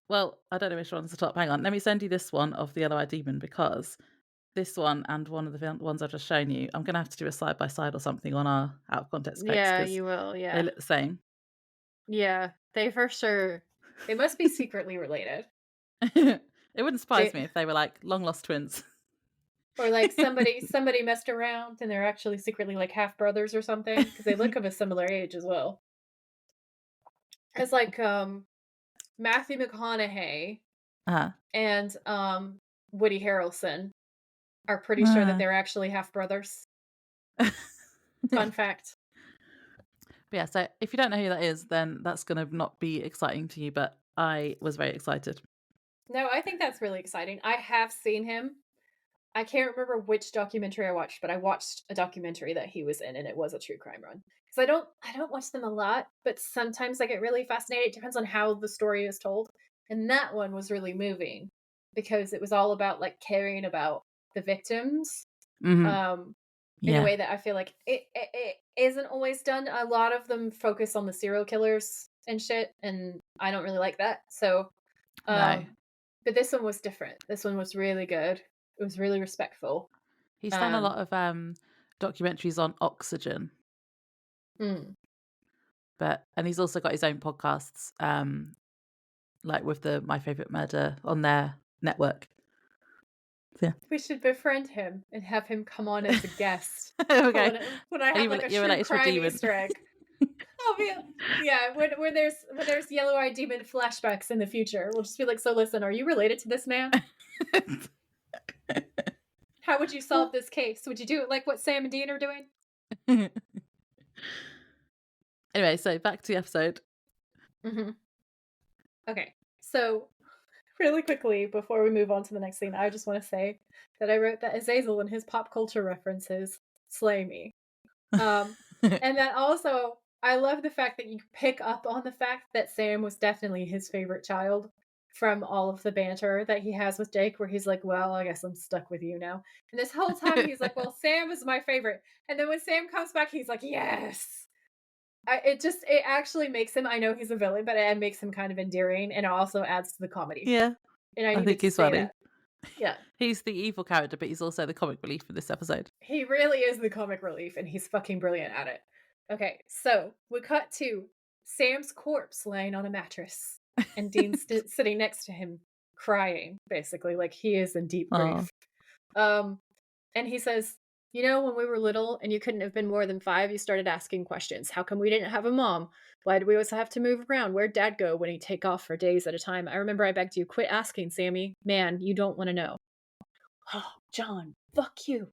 Well, I don't know which one's the top. Hang on. Let me send you this one of the yellow-eyed demon, because this one and one of the ones I've just shown you, I'm going to have to do a side-by-side or something on our out-of-context posts. Yeah, you will, yeah. They look the same. Yeah, they for sure. They must be secretly related. It wouldn't surprise me if they were like long-lost twins. Or like somebody messed around and they're actually secretly like half brothers or something because they look of a similar age as well. It's like Matthew McConaughey and Woody Harrelson are pretty sure that they're actually half brothers. Fun fact. But yeah, so if you don't know who that is, then that's going to not be exciting to you, but I was very excited. No, I think that's really exciting. I have seen him. I can't remember which documentary I watched, but I watched a documentary that he was in, and it was a true crime run. Because I don't watch them a lot, but sometimes I get really fascinated. It depends on how the story is told. And that one was really moving because it was all about like caring about the victims. In a way that I feel like it isn't always done. A lot of them focus on the serial killers and shit, and I don't really like that. So, no. But this one was different. This one was really good. It was really respectful. He's done a lot of documentaries on oxygen. And he's also got his own podcasts, like with the My Favorite Murder on their network. Yeah. We should befriend him and have him come on as a guest. Okay. When I have like a true crime Easter egg. Yeah, when there's yellow-eyed demon flashbacks in the future, we'll just be like, so listen, are you related to this man? How would you solve this case? Would you do it like what Sam and Dean are doing? Anyway, so back to the episode. Okay, so really quickly, before we move on to the next scene, I just want to say that I wrote that Azazel and his pop culture references slay me. And that also, I love the fact that you pick up on the fact that Sam was definitely his favorite child from all of the banter that he has with Jake, where he's like, well, I guess I'm stuck with you now. And this whole time he's like, well, Sam is my favorite. And then when Sam comes back, he's like, yes. It actually makes him, I know he's a villain, but it makes him kind of endearing, and it also adds to the comedy. Yeah. And I think he's funny. That. Yeah. He's the evil character, but he's also the comic relief for this episode. He really is the comic relief, and he's fucking brilliant at it. Okay, so we cut to Sam's corpse laying on a mattress, and Dean's sitting next to him, crying, basically, like he is in deep grief. And he says, you know, when we were little and you couldn't have been more than 5, you started asking questions. How come we didn't have a mom? Why did we always have to move around? Where'd Dad go when he'd take off for days at a time? I remember I begged you, quit asking, Sammy. Man, you don't want to know. Oh, John, fuck you.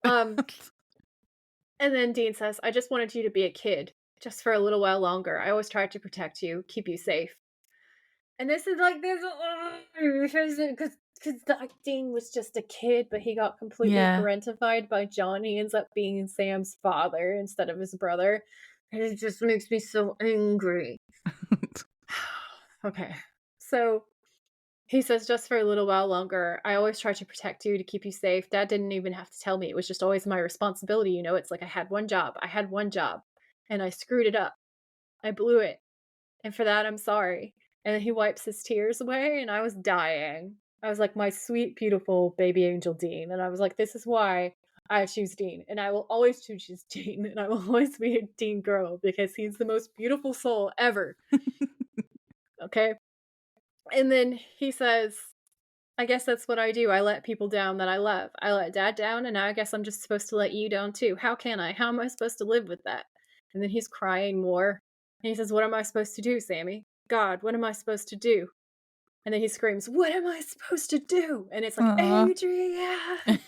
And then Dean says, I just wanted you to be a kid, just for a little while longer. I always tried to protect you, keep you safe. And this is like, because Dean was just a kid, but he got completely parentified by John. He ends up being Sam's father instead of his brother. And it just makes me so angry. Okay. So he says, just for a little while longer, I always tried to protect you, to keep you safe. Dad didn't even have to tell me. It was just always my responsibility. You know, it's like I had one job. And I screwed it up. I blew it. And for that, I'm sorry. And then he wipes his tears away, and I was dying. I was like, my sweet, beautiful baby angel Dean. And I was like, this is why I choose Dean. And I will always choose Dean. And I will always be a Dean girl because he's the most beautiful soul ever. Okay? And then he says, I guess that's what I do. I let people down that I love. I let Dad down, and now I guess I'm just supposed to let you down too. How can I? How am I supposed to live with that? And then he's crying more. And he says, what am I supposed to do, Sammy? God, what am I supposed to do? And then he screams, what am I supposed to do? And it's like, Adrian!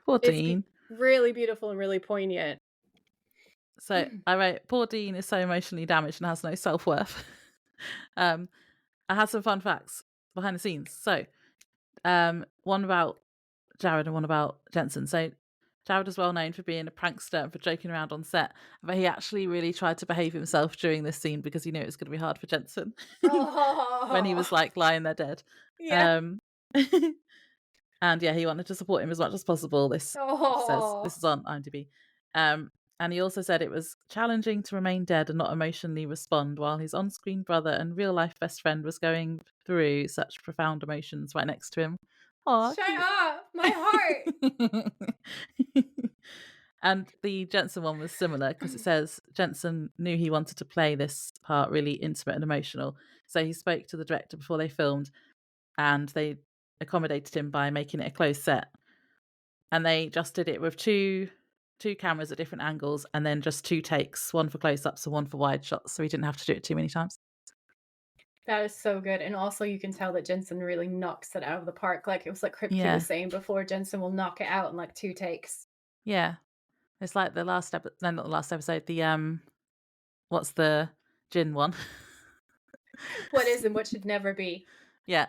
Poor Dean. It's really beautiful and really poignant. So I wrote, poor Dean is so emotionally damaged and has no self-worth. I had some fun facts behind the scenes. So one about Jared and one about Jensen. So Jared was well known for being a prankster and for joking around on set, but he actually really tried to behave himself during this scene because he knew it was going to be hard for Jensen when he was like lying there dead. Yeah. And yeah, he wanted to support him as much as possible. This says, this is on IMDb. And he also said it was challenging to remain dead and not emotionally respond while his on-screen brother and real-life best friend was going through such profound emotions right next to him. Aww, Shut up! My heart! And the Jensen one was similar because it says Jensen knew he wanted to play this part really intimate and emotional. So he spoke to the director before they filmed and they accommodated him by making it a closed set. and they just did it with two cameras at different angles, and then just 2 takes, one for close-ups and one for wide shots, so he didn't have to do it too many times. That is so good. And also you can tell that Jensen really knocks it out of the park. Like, it was like Kripke was saying before, Jensen will knock it out in like 2 takes. Yeah. It's like the last episode, no, not the last episode, the, what's the gin one? What is and what should never be. Yeah.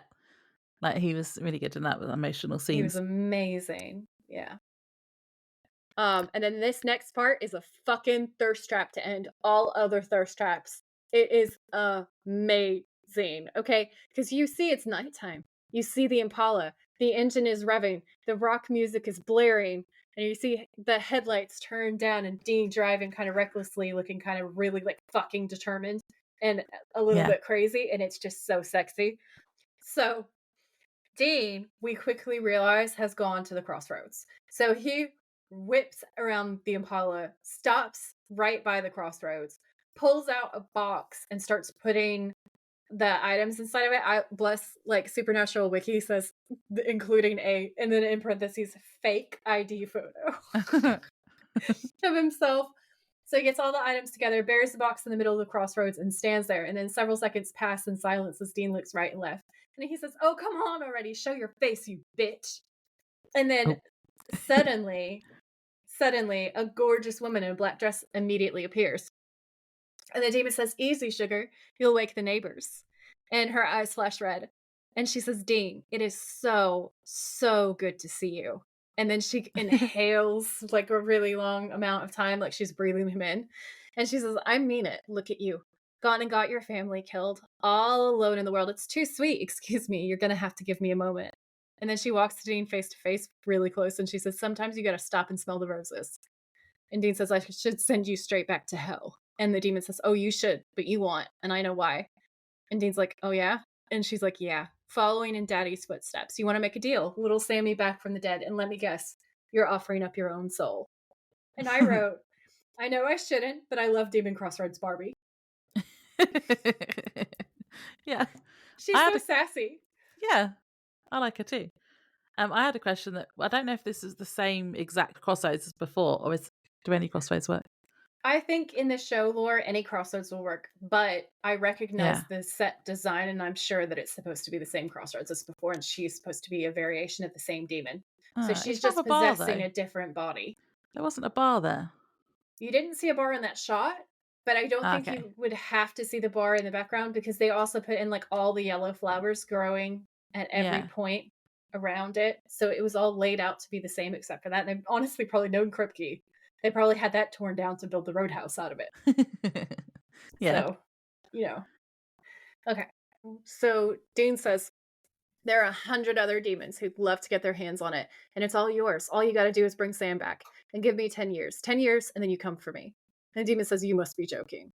Like, he was really good in that with emotional scenes. He was amazing. Yeah. And then this next part is a fucking thirst trap to end all other thirst traps. It is amazing, okay? Because you see it's nighttime. You see the Impala. The engine is revving. The rock music is blaring. And you see the headlights turn down and Dean driving kind of recklessly, looking kind of really like fucking determined and a little bit crazy. And it's just so sexy. So Dean, we quickly realize, has gone to the crossroads. So he whips around the Impala, stops right by the crossroads, pulls out a box and starts putting the items inside of it. I bless, like, Supernatural Wiki says, including and then in parentheses, fake ID photo of himself. So he gets all the items together, buries the box in the middle of the crossroads, and stands there. And then several seconds pass in silence as Dean looks right and left. And he says, "Oh, come on already. Show your face, you bitch." And then suddenly, a gorgeous woman in a black dress immediately appears. And the demon says, "Easy, sugar. You'll wake the neighbors." And her eyes flash red. And she says, "Dean, it is so, so good to see you." And then she inhales like a really long amount of time, like she's breathing him in. And she says, "I mean it. Look at you. Gone and got your family killed. All alone in the world. It's too sweet. Excuse me. You're going to have to give me a moment." And then she walks to Dean face to face really close. And she says, "Sometimes you got to stop and smell the roses." And Dean says, "I should send you straight back to hell." And the demon says, "Oh, you should, but you want. And I know why." And Dean's like, "Oh, yeah?" And she's like, "Yeah. Following in Daddy's footsteps. You want to make a deal? Little Sammy back from the dead. And let me guess, you're offering up your own soul." And I wrote, "I know I shouldn't, but I love Demon Crossroads Barbie." Yeah. She's so sassy. Yeah. I like her too. I had a question that I don't know if this is the same exact crossroads as before, or do any crossroads work? I think in the show lore, any crossroads will work, but I recognize the set design, and I'm sure that it's supposed to be the same crossroads as before, and she's supposed to be a variation of the same demon. So she's just possessing a different body. There wasn't a bar there. You didn't see a bar in that shot, but I don't think you would have to see the bar in the background because they also put in like all the yellow flowers growing at every point around it. So it was all laid out to be the same except for that. And they've honestly probably known Kripke. They probably had that torn down to build the roadhouse out of it. So, Okay. So Dean says, "There are 100 other demons who'd love to get their hands on it, and it's all yours. All you got to do is bring Sam back and give me 10 years. 10 years, and then you come for me." And the demon says, "You must be joking."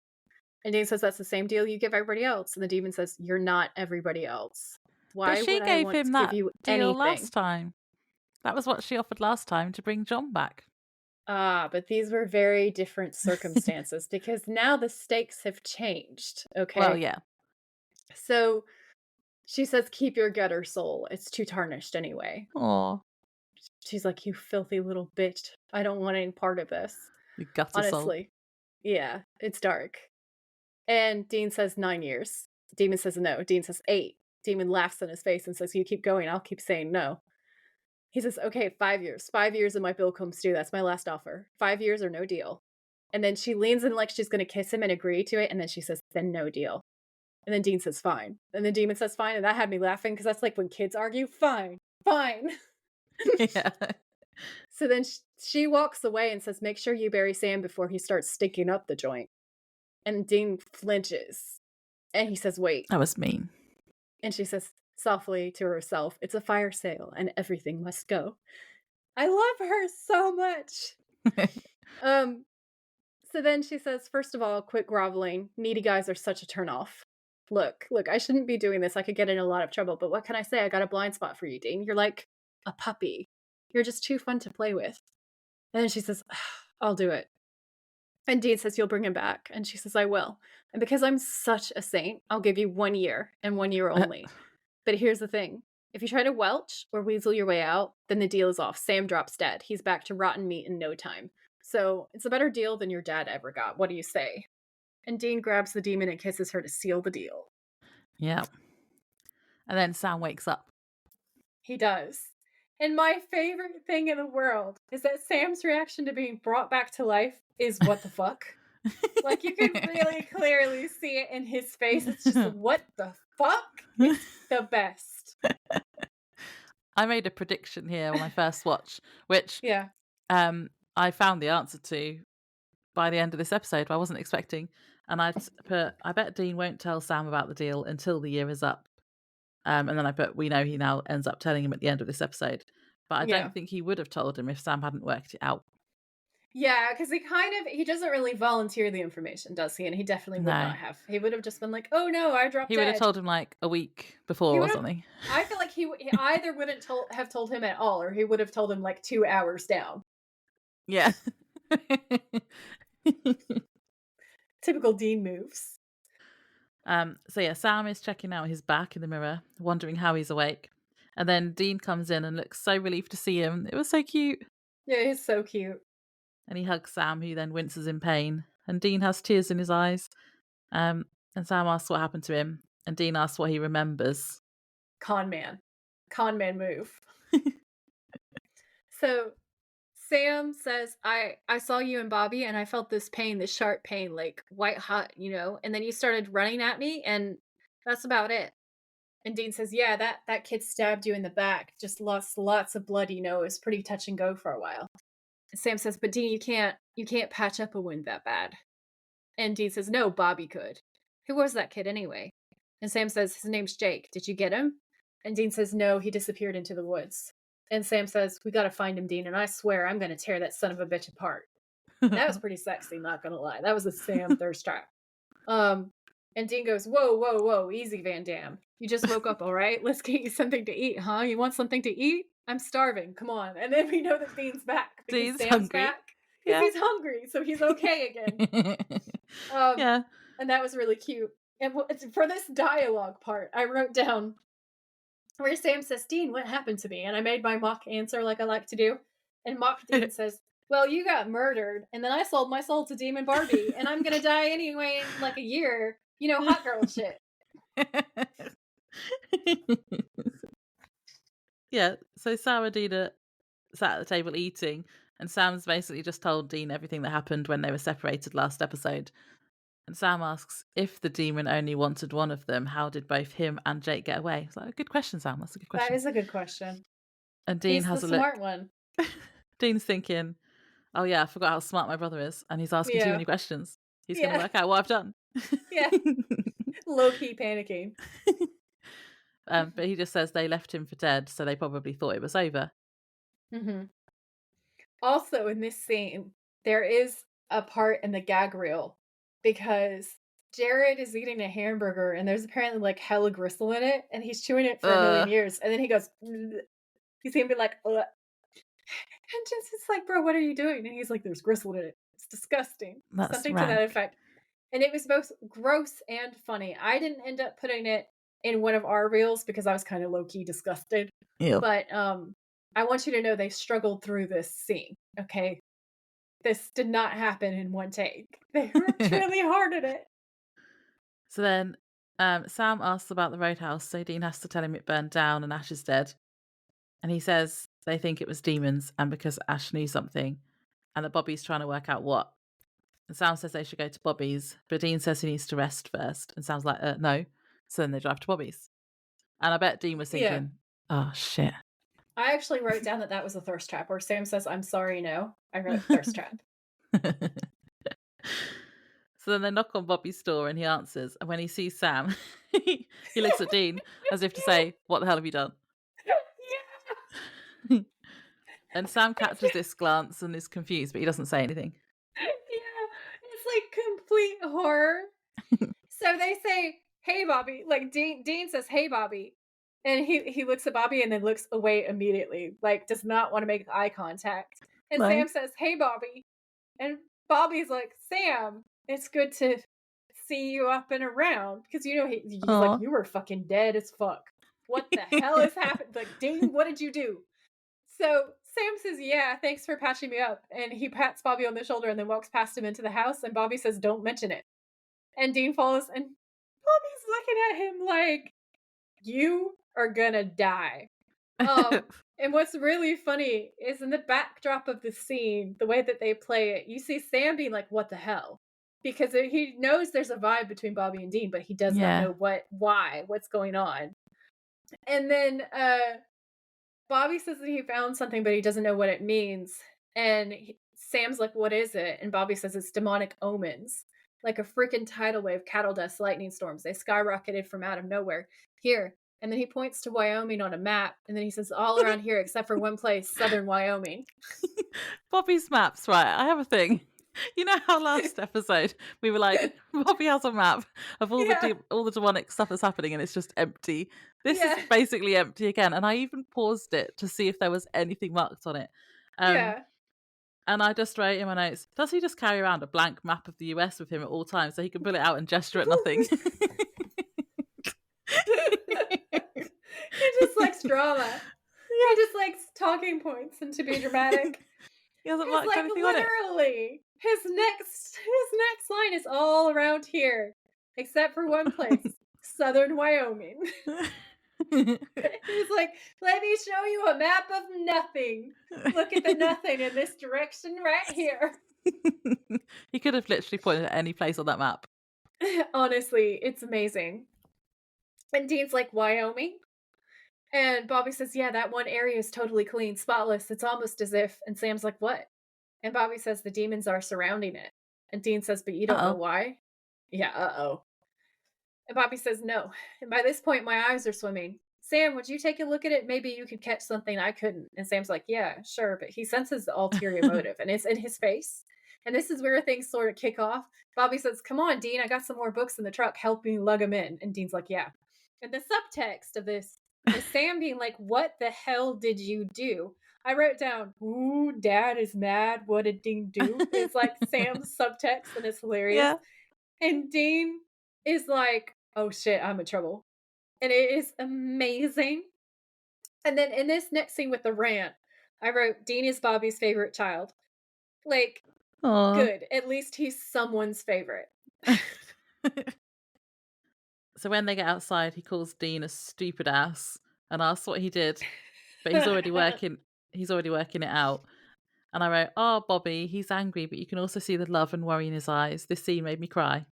And Dean says, "That's the same deal you give everybody else." And the demon says, "You're not everybody else. Why would I want to give you anything?" Last time. That was what she offered last time, to bring John back. But these were very different circumstances because now the stakes have changed. Okay. Well, yeah. So she says, "Keep your gutter soul. It's too tarnished anyway." Aw. She's like, "You filthy little bitch. I don't want any part of this." You gutter soul. Honestly. Yeah, it's dark. And Dean says 9 years. Demon says no. Dean says 8. Demon laughs in his face and says, "You keep going. I'll keep saying no." He says, "Okay, 5 years. 5 years and my bill comes due. That's my last offer. 5 years or no deal." And then she leans in like she's going to kiss him and agree to it. And then she says, "Then no deal." And then Dean says, "Fine." And then Demon says, "Fine." And that had me laughing because that's like when kids argue. Fine. Yeah. So then she walks away and says, "Make sure you bury Sam before he starts stinking up the joint." And Dean flinches. And he says, "Wait." That was mean. And she says softly to herself, "It's a fire sale and everything must go." I love her so much. So then she says, "First of all, quit groveling. Needy guys are such a turnoff. Look, I shouldn't be doing this. I could get in a lot of trouble, but what can I say? I got a blind spot for you, Dean. You're like a puppy. You're just too fun to play with." And then she says, "I'll do it." And Dean says, "You'll bring him back." And she says, "I will. And because I'm such a saint, I'll give you 1 year and 1 year only. But here's the thing. If you try to welch or weasel your way out, then the deal is off. Sam drops dead. He's back to rotten meat in no time. So it's a better deal than your dad ever got. What do you say? And Dean grabs the demon and kisses her to seal the deal. Yeah. And then Sam wakes up. He does. And my favorite thing in the world is that Sam's reaction to being brought back to life is what the fuck? Like, you can really clearly see it in his face. It's just, what the fuck? It's the best. I made a prediction here when I first watched, which I found the answer to by the end of this episode, but I wasn't expecting. And I put, I bet Dean won't tell Sam about the deal until the year is up. And then I put, we know he now ends up telling him at the end of this episode. But I don't think he would have told him if Sam hadn't worked it out. Yeah, because he doesn't really volunteer the information, does he? And he definitely would not have. He would have just been like, oh no, I dropped dead. He would have told him like a week before or something. I feel like he either wouldn't have told him at all, or he would have told him like 2 hours down. Yeah. Typical Dean moves. So Sam is checking out his back in the mirror, wondering how he's awake. And then Dean comes in and looks so relieved to see him. It was so cute. Yeah, he's so cute. And he hugs Sam, who then winces in pain. And Dean has tears in his eyes. And Sam asks what happened to him. And Dean asks what he remembers. Con man move. So Sam says, I saw you and Bobby and I felt this pain, this sharp pain, like white hot, and then you started running at me and that's about it. And Dean says, yeah, that kid stabbed you in the back, just lost lots of blood, it was pretty touch and go for a while. And Sam says, but Dean, you can't patch up a wound that bad. And Dean says, no, Bobby could. Who was that kid anyway? And Sam says, his name's Jake. Did you get him? And Dean says, no, he disappeared into the woods. And Sam says, we gotta find him, Dean, and I swear I'm gonna tear that son of a bitch apart. That was pretty sexy, not gonna lie. That was a Sam thirst trap. And Dean goes, whoa, easy, Van Damme. You just woke up, all right? Let's get you something to eat, huh? You want something to eat? I'm starving, come on. And then we know that Dean's back. Dean's Sam's hungry. back. Yeah. He's hungry, so he's okay again. Yeah. And that was really cute. And for this dialogue part, I wrote down where Sam says, Dean, what happened to me? And I made my mock answer like I like to do. And mock Dean says, well, you got murdered, and then I sold my soul to Demon Barbie, and I'm gonna die anyway in like a year. Hot girl shit. Yeah, so Sam and Dean sat at the table eating, and Sam's basically just told Dean everything that happened when they were separated last episode. And Sam asks, if the demon only wanted one of them, how did both him and Jake get away? It's like, good question, Sam. That's a good question. That is a good question. And Dean has a look. Smart one. Dean's thinking, oh yeah, I forgot how smart my brother is. And he's asking too many questions. He's going to work out what I've done. Yeah. Low-key panicking. But he just says they left him for dead, so they probably thought it was over. Mm-hmm. Also, in this scene, there is a part in the gag reel because Jared is eating a hamburger and there's apparently like hella gristle in it and he's chewing it for a million years. And then he goes, he's gonna be like, ugh. And Jensen's like, bro, what are you doing? And he's like, there's gristle in it. It's disgusting. That's something rank. To that effect. And it was both gross and funny. I didn't end up putting it in one of our reels because I was kind of low-key disgusted. Ew. But I want you to know they struggled through this scene, okay? This did not happen in one take. They worked really hard at it. So then Sam asks about the roadhouse, so Dean has to tell him it burned down and Ash is dead. And he says they think it was demons and because Ash knew something and that Bobby's trying to work out what. And Sam says they should go to Bobby's, but Dean says he needs to rest first. And Sam's like, no. So then they drive to Bobby's. And I bet Dean was thinking, oh, shit. I actually wrote down that was a thirst trap where Sam says, I'm sorry, no. I wrote thirst trap. So then they knock on Bobby's door and he answers. And when he sees Sam, he looks at Dean as if to say, what the hell have you done? Yeah. And Sam catches this glance and is confused, but he doesn't say anything. Yeah, it's like complete horror. So they say, hey, Bobby. Like Dean says, hey, Bobby. And he looks at Bobby and then looks away immediately, like does not want to make eye contact. And Sam says, hey, Bobby. And Bobby's like, Sam, it's good to see you up and around. Because, he's like, you were fucking dead as fuck. what the hell has happened? Like, Dean, what did you do? So Sam says, yeah, thanks for patching me up. And he pats Bobby on the shoulder and then walks past him into the house. And Bobby says, don't mention it. And Dean follows, and Bobby's looking at him like, you are gonna die. And what's really funny is in the backdrop of the scene, the way that they play it, you see Sam being like, what the hell? Because he knows there's a vibe between Bobby and Dean, but he does not know what's going on. And then Bobby says that he found something, but he doesn't know what it means. And Sam's like, what is it? And Bobby says it's demonic omens. Like a freaking tidal wave, cattle dust, lightning storms. They skyrocketed from out of nowhere. Here. And then he points to Wyoming on a map. And then he says, all around here except for one place, southern Wyoming. Bobby's maps, right. I have a thing. You know how last episode we were like, Bobby has a map of all the demonic stuff that's happening and it's just empty. This is basically empty again. And I even paused it to see if there was anything marked on it. And I just wrote in my notes, does he just carry around a blank map of the US with him at all times so he can pull it out and gesture at nothing? He just likes drama. He just likes talking points and to be dramatic. He hasn't marked anything on it. Literally, his next line is all around here, except for one place, southern Wyoming. He's like, let me show you a map of nothing. Look at the nothing in this direction right here. He could have literally pointed at any place on that map. Honestly, it's amazing. And Dean's like, Wyoming? And Bobby says, yeah, that one area is totally clean, spotless. It's almost as if. And Sam's like, what? And Bobby says the demons are surrounding it. And Dean says, but you don't know why? Yeah, uh-oh. And Bobby says, no. And by this point, my eyes are swimming. Sam, would you take a look at it? Maybe you could catch something I couldn't. And Sam's like, yeah, sure. But he senses the ulterior motive, and it's in his face. And this is where things sort of kick off. Bobby says, come on, Dean, I got some more books in the truck. Help me lug them in. And Dean's like, yeah. And the subtext of this is Sam being like, what the hell did you do? I wrote down, ooh, Dad is mad. What did Dean do? It's like Sam's subtext, and it's hilarious. Yeah. And Dean is like, oh shit, I'm in trouble. And it is amazing. And then in this next scene with the rant, I wrote, Dean is Bobby's favorite child. Like, good. At least he's someone's favorite. So when they get outside, he calls Dean a stupid ass and asks what he did. But he's already working it out. And I wrote, oh, Bobby, he's angry, but you can also see the love and worry in his eyes. This scene made me cry.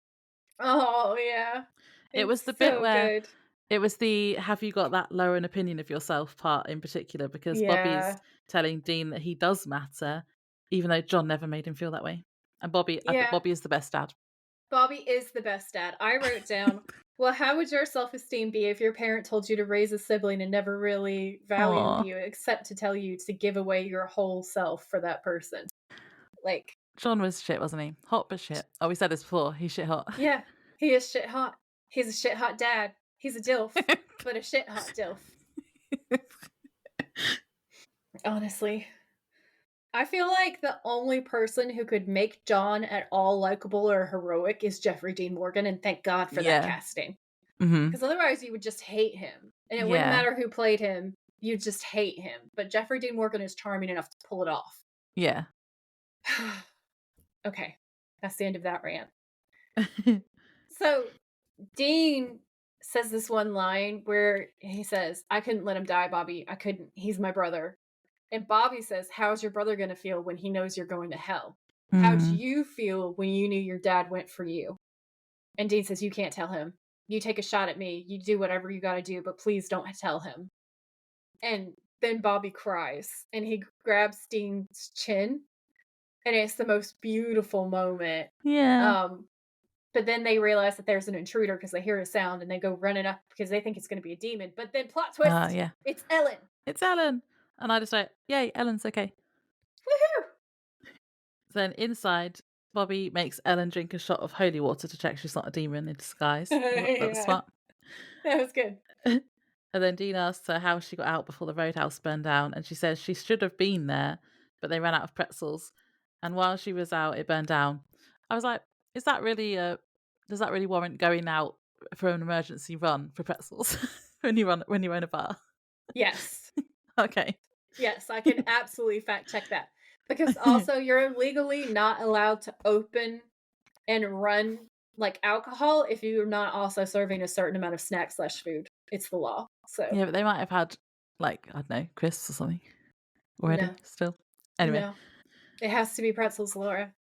Oh, yeah. It was the bit where it was the have you got that lower an opinion of yourself part in particular, because Bobby's telling Dean that he does matter, even though John never made him feel that way. And Bobby is the best dad. Bobby is the best dad. I wrote down, well, how would your self-esteem be if your parent told you to raise a sibling and never really valued you except to tell you to give away your whole self for that person? Like, John was shit, wasn't he? Hot but shit. Oh, we said this before. He's shit hot. Yeah, he is shit hot. He's a shit hot dad. He's a dilf, but a shit hot dilf. Honestly. I feel like the only person who could make John at all likable or heroic is Jeffery Dean Morgan, and thank God for that casting. Because otherwise you would just hate him. And it wouldn't matter who played him, you'd just hate him. But Jeffery Dean Morgan is charming enough to pull it off. Yeah. Okay, that's the end of that rant. So Dean says this one line where he says, I couldn't let him die, Bobby. I couldn't. He's my brother. And Bobby says, how's your brother going to feel when he knows you're going to hell? How'd you feel when you knew your dad went for you? And Dean says, you can't tell him. You take a shot at me. You do whatever you got to do, but please don't tell him. And then Bobby cries and he grabs Dean's chin. And it's the most beautiful moment. Yeah. But then they realize that there's an intruder because they hear a sound and they go running up because they think it's going to be a demon. But then plot twist, it's Ellen. It's Ellen. And I just went, yay, Ellen's okay. Woohoo! Then inside, Bobby makes Ellen drink a shot of holy water to check she's not a demon in disguise. That was smart. That was good. And then Dean asks her how she got out before the roadhouse burned down. And she says she should have been there, but they ran out of pretzels. And while she was out, it burned down. I was like, does that really warrant going out for an emergency run for pretzels? when you own a bar? Yes. Okay. Yes, I can absolutely fact check that. Because also you're legally not allowed to open and run like alcohol if you're not also serving a certain amount of snack/food. It's the law. So yeah, but they might have had like, I don't know, crisps or something already. Still. Anyway. No. It has to be pretzels, Laura.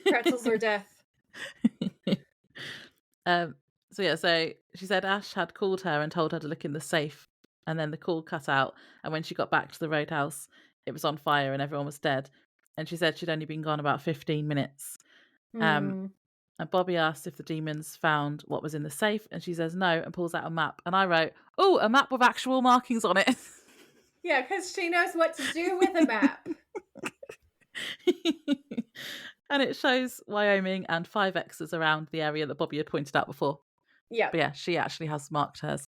Pretzels or death. So she said Ash had called her and told her to look in the safe, and then the call cut out, and when she got back to the roadhouse, it was on fire and everyone was dead. And she said she'd only been gone about 15 minutes. And Bobby asked if the demons found what was in the safe, and she says no, and pulls out a map. And I wrote, "Oh, a map with actual markings on it." Yeah, because she knows what to do with a map. And it shows Wyoming and 5 X's around the area that Bobby had pointed out before. Yeah. But yeah, she actually has marked hers.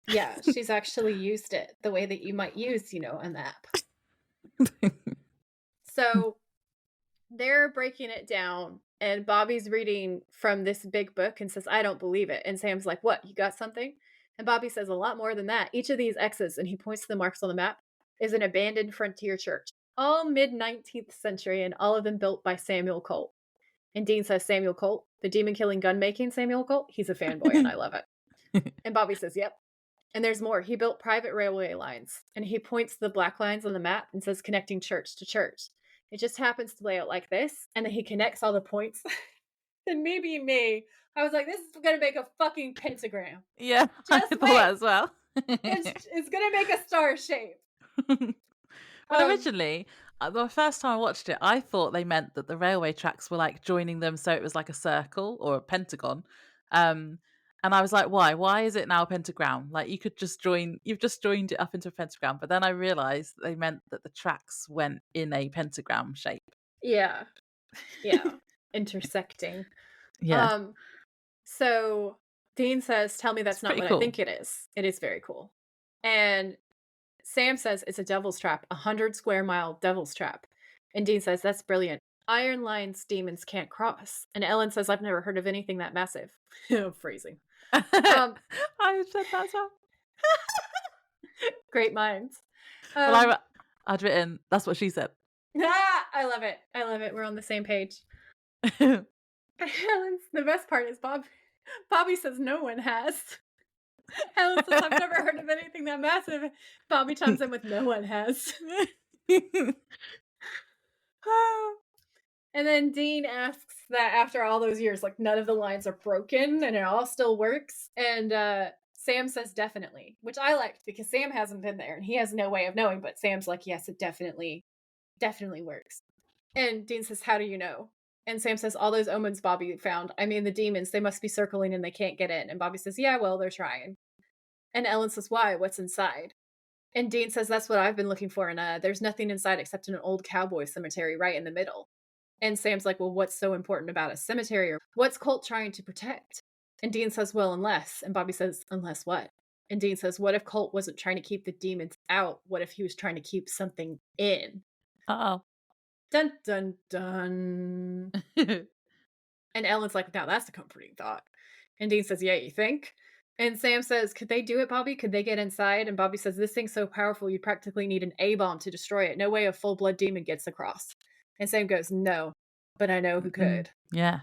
Yeah, she's actually used it the way that you might use, a map. So they're breaking it down, and Bobby's reading from this big book and says, "I don't believe it." And Sam's like, "What? You got something?" And Bobby says, "A lot more than that. Each of these X's," and he points to the marks on the map, "is an abandoned frontier church. All mid-19th century, and all of them built by Samuel Colt." And Dean says, "Samuel Colt? The demon-killing, gun-making Samuel Colt? He's a fanboy, and I love it." And Bobby says, "Yep. And there's more. He built private railway lines." And he points to the black lines on the map and says, "Connecting church to church. It just happens to lay out like this." And then he connects all the points. And me, I was like, this is going to make a fucking pentagram. Yeah, just I thought that as well. It's going to make a star shape. Well, originally, the first time I watched it, I thought they meant that the railway tracks were like joining them, so it was like a circle or a pentagon. And I was like, why? Why is it now a pentagram? Like you've just joined it up into a pentagram. But then I realized they meant that the tracks went in a pentagram shape. Yeah. Yeah. Intersecting. Yeah. So Dean says, "Tell me that's not what cool. I think it is." It is very cool. And Sam says it's a devil's trap, 100 square mile devil's trap. And Dean says, "That's brilliant. Iron lines demons can't cross." And Ellen says, "I've never heard of anything that massive." Phrasing. I said that as well. Great minds. Well, I'd written, "That's what she said." I love it. I love it. We're on the same page. Helen's, the best part is Bobby says no one has. Helen says, "I've never heard of anything that massive." Bobby chimes in with, "No one has." And then Dean asks that after all those years, like none of the lines are broken and it all still works. And Sam says definitely, which I liked because Sam hasn't been there and he has no way of knowing, but Sam's like, "Yes, it definitely works." And Dean says, "How do you know?" And Sam says, "All those omens Bobby found, I mean the demons, they must be circling and they can't get in." And Bobby says, "Yeah, well, they're trying." And Ellen says, "Why? What's inside?" And Dean says, "That's what I've been looking for, and there's nothing inside except an old cowboy cemetery right in the middle." And Sam's like, "Well, what's so important about a cemetery? Or what's Colt trying to protect?" And Dean says, "Well, unless." And Bobby says, "Unless what?" And Dean says, "What if Colt wasn't trying to keep the demons out? What if he was trying to keep something in?" Uh-oh. Dun, dun, dun. And Ellen's like, "Now that's a comforting thought." And Dean says, "Yeah, you think?" And Sam says, "Could they do it, Bobby? Could they get inside?" And Bobby says, "This thing's so powerful, you'd practically need an A-bomb to destroy it. No way a full-blood demon gets across." And Sam goes, "No, but I know who could." Yeah.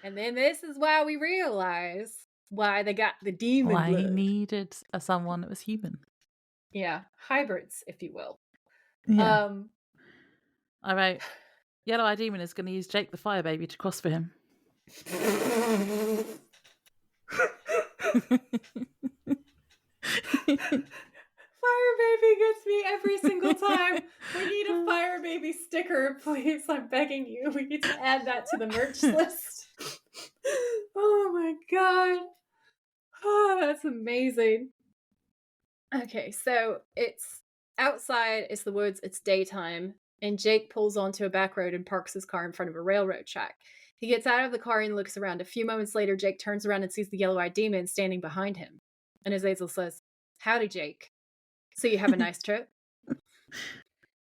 And then this is why we realize why they got the demon blood. Why he needed someone that was human. Yeah, hybrids, if you will. Yeah. All right. Yellow Eye Demon is going to use Jake the Fire Baby to cross for him. Fire Baby gets me every single time. We need a Fire Baby sticker, please. I'm begging you. We need to add that to the merch list. Oh my god. Oh, that's amazing. Okay, so it's outside, it's the woods, it's daytime, and Jake pulls onto a back road and parks his car in front of a railroad track. He gets out of the car and looks around. A few moments later, Jake turns around and sees the yellow-eyed demon standing behind him. And Azazel says, "Howdy, Jake. So you have a nice trip?"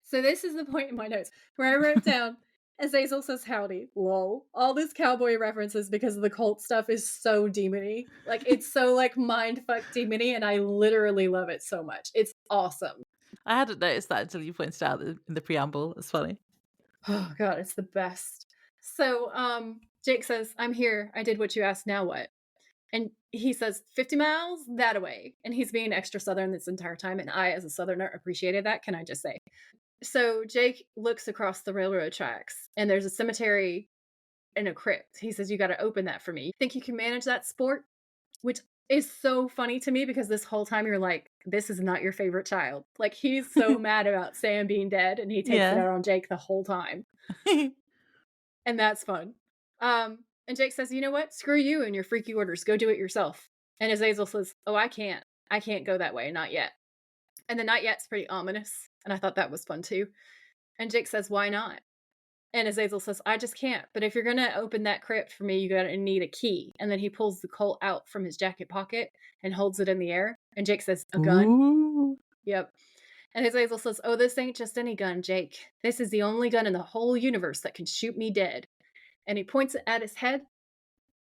So this is the point in my notes where I wrote down, Azazel says howdy. Lol. All this cowboy references because the cult stuff is so demony. Like, it's so, like, mindfuck demony, and I literally love it so much. It's awesome. I hadn't noticed that until you pointed out in the preamble. It's funny. Oh, God, it's the best. So, Jake says, I'm here. I did what you asked. Now what? And he says, 50 miles that away. And he's being extra Southern this entire time. And I, as a Southerner, appreciated that. Can I just say? So Jake looks across the railroad tracks and there's a cemetery and a crypt. He says, you got to open that for me. Think you can manage that, sport? Which is so funny to me because this whole time you're like, this is not your favorite child. Like, he's so mad about Sam being dead and he takes it out on Jake the whole time. And that's fun. And Jake says, you know what? Screw you and your freaky orders. Go do it yourself. And Azazel says, oh, I can't. I can't go that way. Not yet. And the not yet's pretty ominous. And I thought that was fun too. And Jake says, why not? And Azazel says, I just can't. But if you're going to open that crypt for me, you're going to need a key. And then he pulls the Colt out from his jacket pocket and holds it in the air. And Jake says, a gun? Ooh. Yep. And Azazel says, oh, this ain't just any gun, Jake. This is the only gun in the whole universe that can shoot me dead. And he points it at his head.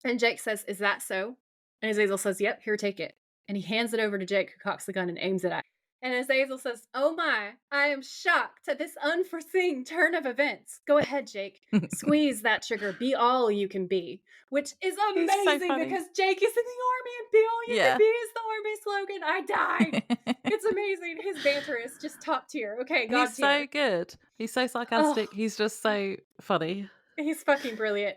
And Jake says, is that so? And Azazel says, yep, here, take it. And he hands it over to Jake, who cocks the gun and aims it at him. And Azazel says, oh my, I am shocked at this unforeseen turn of events. Go ahead, Jake. Squeeze that trigger. Be all you can be. Which is amazing so because Jake is in the army and be all you can be is the army slogan. I died. It's amazing. His banter is just top tier. Okay, God He's so good. He's so sarcastic. Oh. He's just so funny. He's fucking brilliant.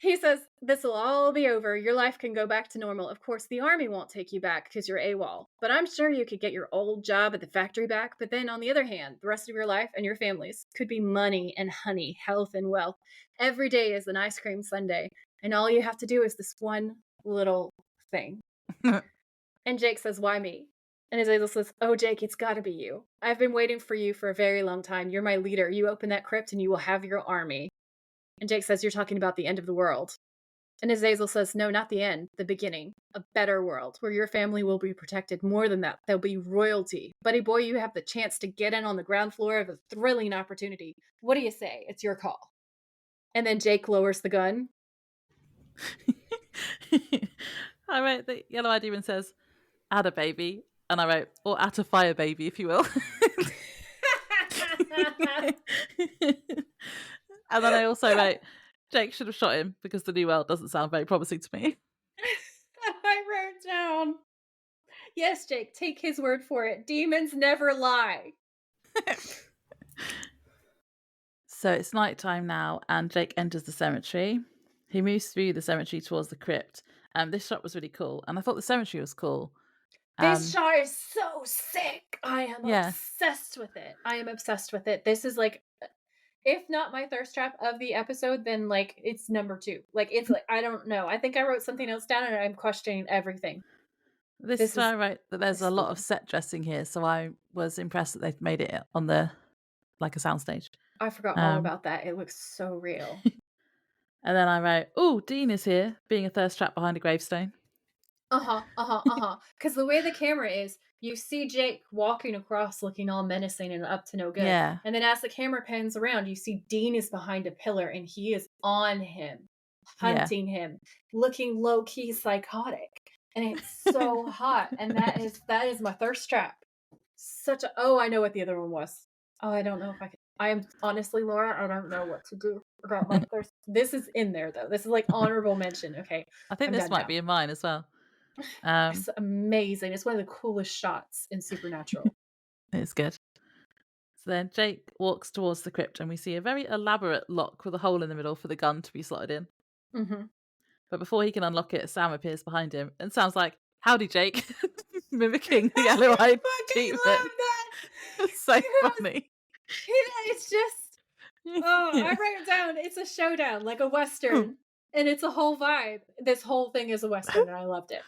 He says, this will all be over. Your life can go back to normal. Of course, the army won't take you back because you're AWOL. But I'm sure you could get your old job at the factory back. But then on the other hand, the rest of your life and your family's could be money and honey, health and wealth. Every day is an ice cream sundae. And all you have to do is this one little thing. And Jake says, why me? And Azazel says, oh, Jake, it's got to be you. I've been waiting for you for a very long time. You're my leader. You open that crypt and you will have your army. And Jake says, you're talking about the end of the world. And Azazel says, no, not the end, the beginning. A better world where your family will be protected. More than that, there'll be royalty. Buddy boy, you have the chance to get in on the ground floor of a thrilling opportunity. What do you say? It's your call. And then Jake lowers the gun. I wrote the Yellow-Eyed Demon says, add a baby. And I wrote, or at a fire baby, if you will. And then I also wrote, Jake should have shot him because the new world doesn't sound very promising to me. I wrote down, yes, Jake, take his word for it. Demons never lie. So it's nighttime now, and Jake enters the cemetery. He moves through the cemetery towards the crypt. This shot was really cool, and I thought the cemetery was cool. This shot is so sick. I am obsessed with it. I am obsessed with it. This is like, if not my thirst trap of the episode, then like it's number 2. Like it's like, I don't know. I think I wrote something else down and I'm questioning everything. This is why I wrote that there's a lot of set dressing here, so I was impressed that they've made it on the like a soundstage. I forgot all about that. It looks so real. And then I wrote, oh, Dean is here, being a thirst trap behind a gravestone. Because the way the camera is, you see Jake walking across looking all menacing and up to no good. Yeah. And then as the camera pans around, you see Dean is behind a pillar and he is on him, hunting him, looking low-key psychotic. And it's so hot. And that is my thirst trap. I know what the other one was. Oh, I don't know if I can. I am honestly, Laura, I don't know what to do about my thirst. This is in there though. This is like honorable mention. Okay. I think this might be in mine as well. It's amazing. It's one of the coolest shots in Supernatural. It's good. So then Jake walks towards the crypt and we see a very elaborate lock with a hole in the middle for the gun to be slotted in. Mm-hmm. But before he can unlock it, Sam appears behind him and sounds like, howdy, Jake, mimicking the yellow-eyed demon. I love that. It's so funny. It's just, I wrote it down. It's a showdown, like a Western. And it's a whole vibe. This whole thing is a Western and I loved it.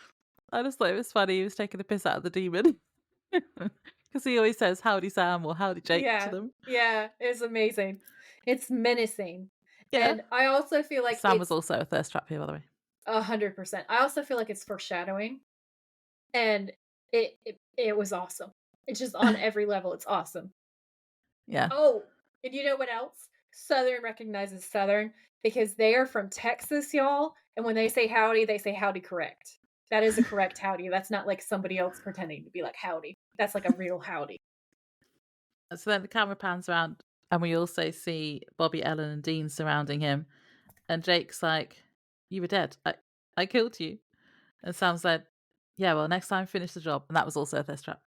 I just thought it was funny. He was taking the piss out of the demon. Because he always says, howdy, Sam, or howdy, Jake to them. Yeah, it's amazing. It's menacing. Yeah. And I also feel like Sam was also a thirst trap here, by the way. 100%. I also feel like it's foreshadowing. And it was awesome. It's just on every level. It's awesome. Yeah. Oh, and you know what else? Southern recognizes Southern because they are from Texas, y'all. And when they say howdy correct. That is a correct howdy. That's not like somebody else pretending to be like howdy. That's like a real howdy. So then the camera pans around and we also see Bobby, Ellen, and Dean surrounding him. And Jake's like, "You were dead. I killed you." And Sam said, "Yeah, well, next time finish the job." And that was also a thirst trap.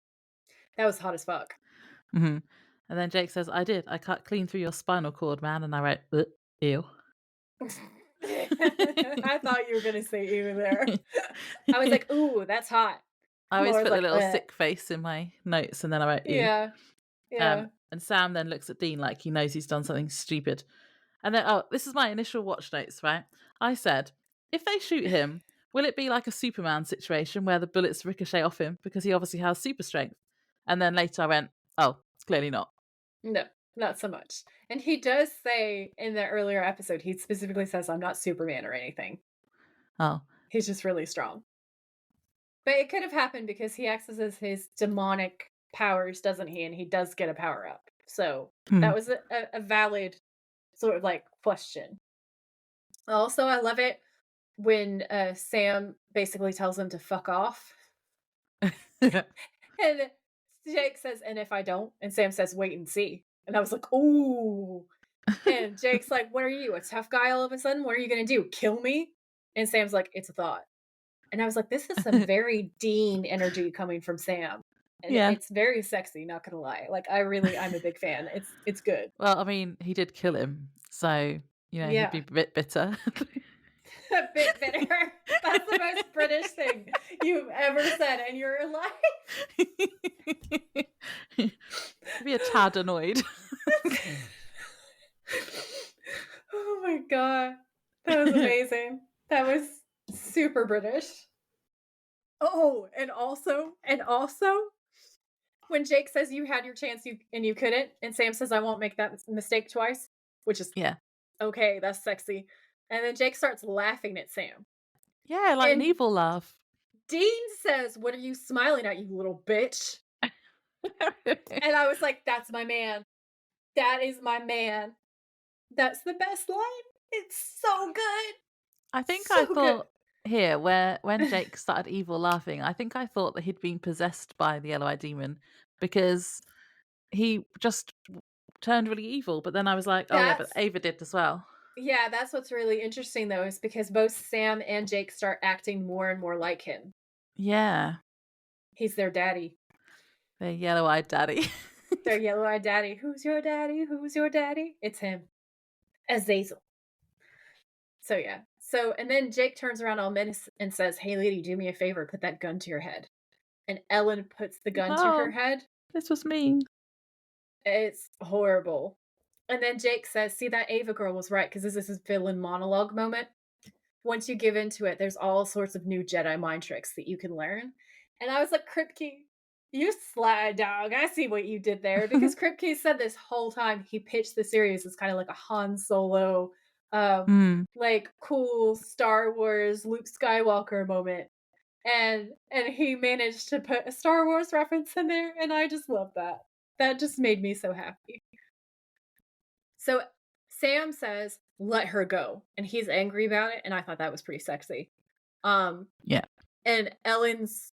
That was hot as fuck. Mm-hmm. And then Jake says, "I did. I cut clean through your spinal cord, man." And I wrote, "Ew." I thought you were going to say ew there. I was like, ooh, that's hot. I always put the little sick face in my notes and then I wrote, "Ew." Yeah. Yeah. And Sam then looks at Dean like he knows he's done something stupid. And then, this is my initial watch notes, right? I said, if they shoot him, will it be like a Superman situation where the bullets ricochet off him because he obviously has super strength? And then later I went, oh, it's clearly not. No, not so much. And he does say in the earlier episode, he specifically says, I'm not Superman or anything. Oh. He's just really strong. But it could have happened because he accesses his demonic powers, doesn't he? And he does get a power up. So that was a valid sort of like question. Also, I love it when Sam basically tells him to fuck off. And Jake says, and if I don't? And Sam says, wait and see. And I was like, ooh. And Jake's like, what are you, a tough guy all of a sudden? What are you going to do? Kill me? And Sam's like, it's a thought. And I was like, this is some very Dean energy coming from Sam. And it's very sexy, not going to lie. Like, I'm a big fan. It's good. Well, I mean, he did kill him. So, he'd be a bit bitter. A bit bitter. That's the most British thing you've ever said in your life. Be a tad annoyed. Oh my god. That was amazing. That was super British. Oh, and also, when Jake says you had your chance and you couldn't, and Sam says I won't make that mistake twice, which is okay, that's sexy. And then Jake starts laughing at Sam. Yeah, like an evil laugh. Dean says, what are you smiling at, you little bitch? And I was like, that's my man. That is my man. That's the best line. It's so good. I think so I thought here, when Jake started evil laughing, I think I thought that he'd been possessed by the yellow-eyed demon because he just turned really evil. But then I was like, but Ava did as well. Yeah, that's what's really interesting, though, is because both Sam and Jake start acting more and more like him. Yeah. He's their daddy. Their yellow-eyed daddy. Their yellow-eyed daddy. Who's your daddy? Who's your daddy? It's him. Azazel. So, yeah. So, and then Jake turns around all menaced and says, hey, lady, do me a favor. Put that gun to your head. And Ellen puts the gun to her head. This was mean. It's horrible. And then Jake says, see, that Ava girl was right, because this is his villain monologue moment. Once you give into it, there's all sorts of new Jedi mind tricks that you can learn. And I was like, Kripke, you sly dog. I see what you did there. Because Kripke said this whole time he pitched the series as kind of like a Han Solo, like cool Star Wars Luke Skywalker moment. And he managed to put a Star Wars reference in there. And I just love that. That just made me so happy. So Sam says, let her go. And he's angry about it. And I thought that was pretty sexy. Yeah. And Ellen's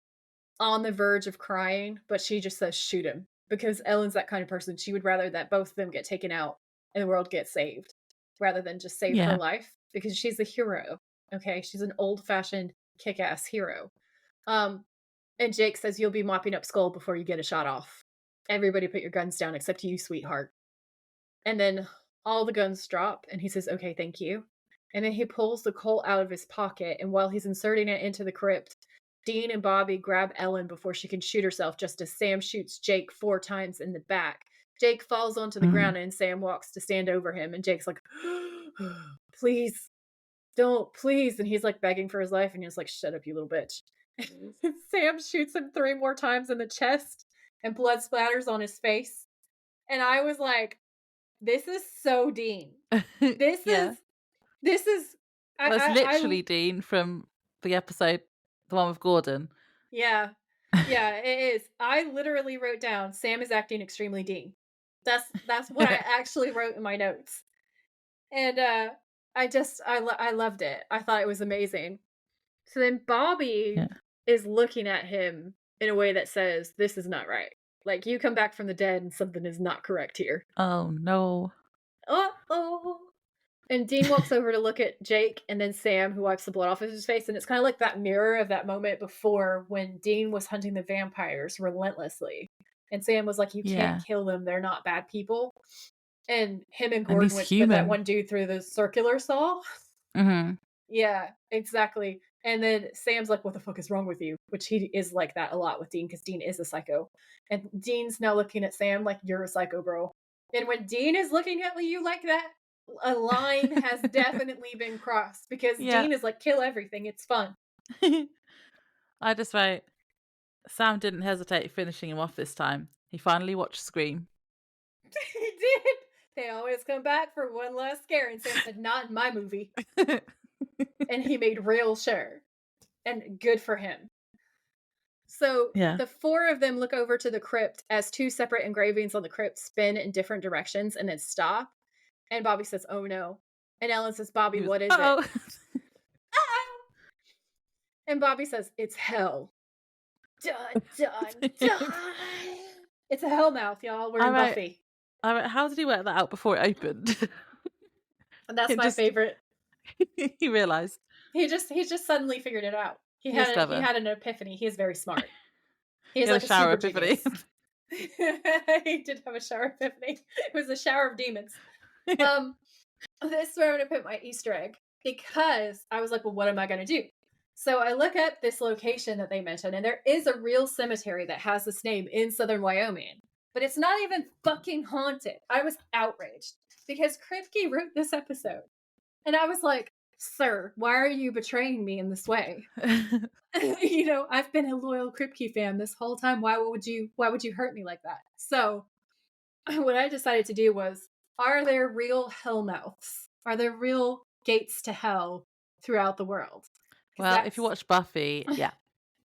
on the verge of crying, but she just says, shoot him. Because Ellen's that kind of person. She would rather that both of them get taken out and the world get saved rather than just save her life. Because she's a hero. Okay. She's an old-fashioned kick-ass hero. And Jake says, you'll be mopping up Skull before you get a shot off. Everybody put your guns down except you, sweetheart. And then all the guns drop, and he says, okay, thank you. And then he pulls the Colt out of his pocket, and while he's inserting it into the crypt, Dean and Bobby grab Ellen before she can shoot herself, just as Sam shoots Jake 4 times in the back. Jake falls onto the ground, and Sam walks to stand over him, and Jake's like, please, don't, please. And he's like begging for his life, and he's like, shut up, you little bitch. And Sam shoots him 3 more times in the chest, and blood splatters on his face. And I was like, this is so Dean. This is. Well, it's literally Dean from the episode, the one with Gordon. Yeah, it is. I literally wrote down, Sam is acting extremely Dean. That's what I actually wrote in my notes. And I loved it. I thought it was amazing. So then Bobby is looking at him in a way that says, "This is not right. Like, you come back from the dead and something is not correct here." Oh no. Uh-oh. And Dean walks over to look at Jake and then Sam, who wipes the blood off of his face. And it's kind of like that mirror of that moment before when Dean was hunting the vampires relentlessly. And Sam was like, "You can't kill them. They're not bad people." And him and Gordon went to put that one dude through the circular saw. Mm-hmm. Yeah, exactly. And then Sam's like, "What the fuck is wrong with you?" Which he is like that a lot with Dean because Dean is a psycho. And Dean's now looking at Sam like, "You're a psycho, bro." And when Dean is looking at you like that, a line has definitely been crossed because Dean is like, "Kill everything. It's fun." I just wrote, Sam didn't hesitate finishing him off this time. He finally watched Scream. He did. They always come back for one last scare, and Sam said, "Not in my movie." And he made real sure. And good for him. So the four of them look over to the crypt as two separate engravings on the crypt spin in different directions and then stop. And Bobby says, "Oh no." And Ellen says, "Bobby, what is it?" Uh-oh. And Bobby says, "It's hell." Dun, dun, dun. It's a hell mouth, y'all. We're in Buffy. How did he work that out before it opened? And that's my favorite. He realized. He just suddenly figured it out. He had an epiphany. He is very smart. He has like a shower epiphany. He did have a shower epiphany. It was a shower of demons. This is where I'm going to put my Easter egg because I was like, well, what am I going to do? So I look up this location that they mentioned, and there is a real cemetery that has this name in southern Wyoming, but it's not even fucking haunted. I was outraged because Kripke wrote this episode, and I was like, "Sir, why are you betraying me in this way?" You know, I've been a loyal Kripke fan this whole time. Why would you hurt me like that? So what I decided to do was, are there real hellmouths? Are there real gates to hell throughout the world? Well, if you watch Buffy, yeah.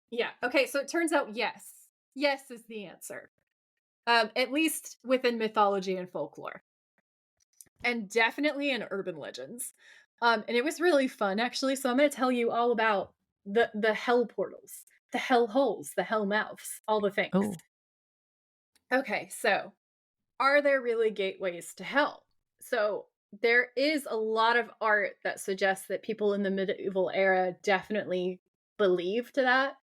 Yeah. Okay, so it turns out yes. Yes is the answer. At least within mythology and folklore. And definitely in urban legends. And it was really fun, actually. So I'm going to tell you all about the hell portals, the hell holes, the hell mouths, all the things. Ooh. Okay, so are there really gateways to hell? So there is a lot of art that suggests that people in the medieval era definitely believed that.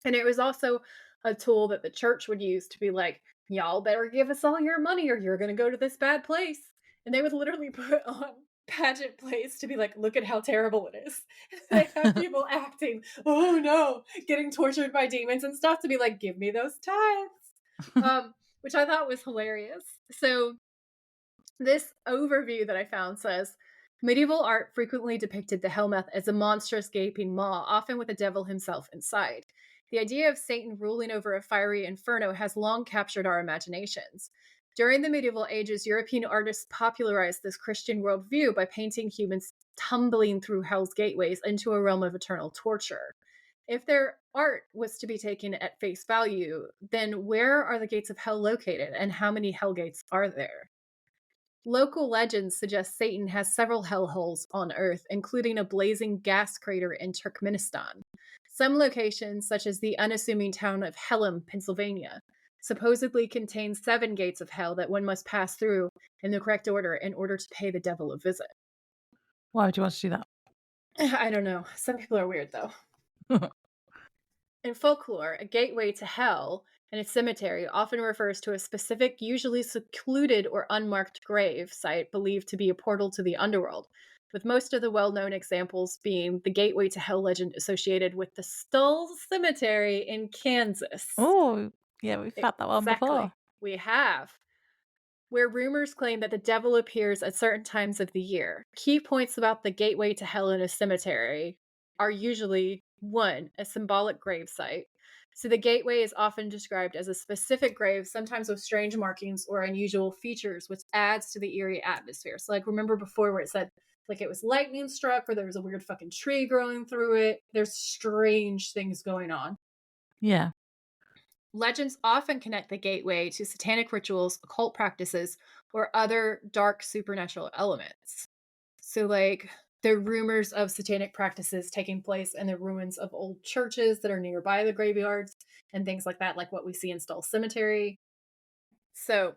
And it was also a tool that the church would use to be like, "Y'all better give us all your money or you're going to go to this bad place." And they would literally put on pageant plays to be like, "Look at how terrible it is." They have people acting, "Oh no," getting tortured by demons and stuff to be like, "Give me those tithes." Which I thought was hilarious. So this overview that I found says, medieval art frequently depicted the hellmouth as a monstrous gaping maw, often with the devil himself inside. The idea of Satan ruling over a fiery inferno has long captured our imaginations. During the medieval ages, European artists popularized this Christian worldview by painting humans tumbling through hell's gateways into a realm of eternal torture. If their art was to be taken at face value, then where are the gates of hell located, and how many hell gates are there? Local legends suggest Satan has several hellholes on Earth, including a blazing gas crater in Turkmenistan. Some locations, such as the unassuming town of Hellam, Pennsylvania, supposedly contain 7 gates of hell that one must pass through in the correct order in order to pay the devil a visit. Why would you want to do that? I don't know. Some people are weird, though. In folklore, a gateway to hell in a cemetery often refers to a specific, usually secluded or unmarked grave site believed to be a portal to the underworld, with most of the well-known examples being the gateway to hell legend associated with the Stull Cemetery in Kansas. Oh, yeah, we've had that one before. We have. Where rumors claim that the devil appears at certain times of the year. Key points about the gateway to hell in a cemetery are usually, 1, a symbolic grave site. So the gateway is often described as a specific grave, sometimes with strange markings or unusual features, which adds to the eerie atmosphere. So like, remember before where it said like it was lightning struck or there was a weird fucking tree growing through it? There's strange things going on. Yeah. Legends often connect the gateway to satanic rituals, occult practices, or other dark supernatural elements. So, like, there are rumors of satanic practices taking place in the ruins of old churches that are nearby the graveyards and things like that, like what we see in Stull Cemetery. So,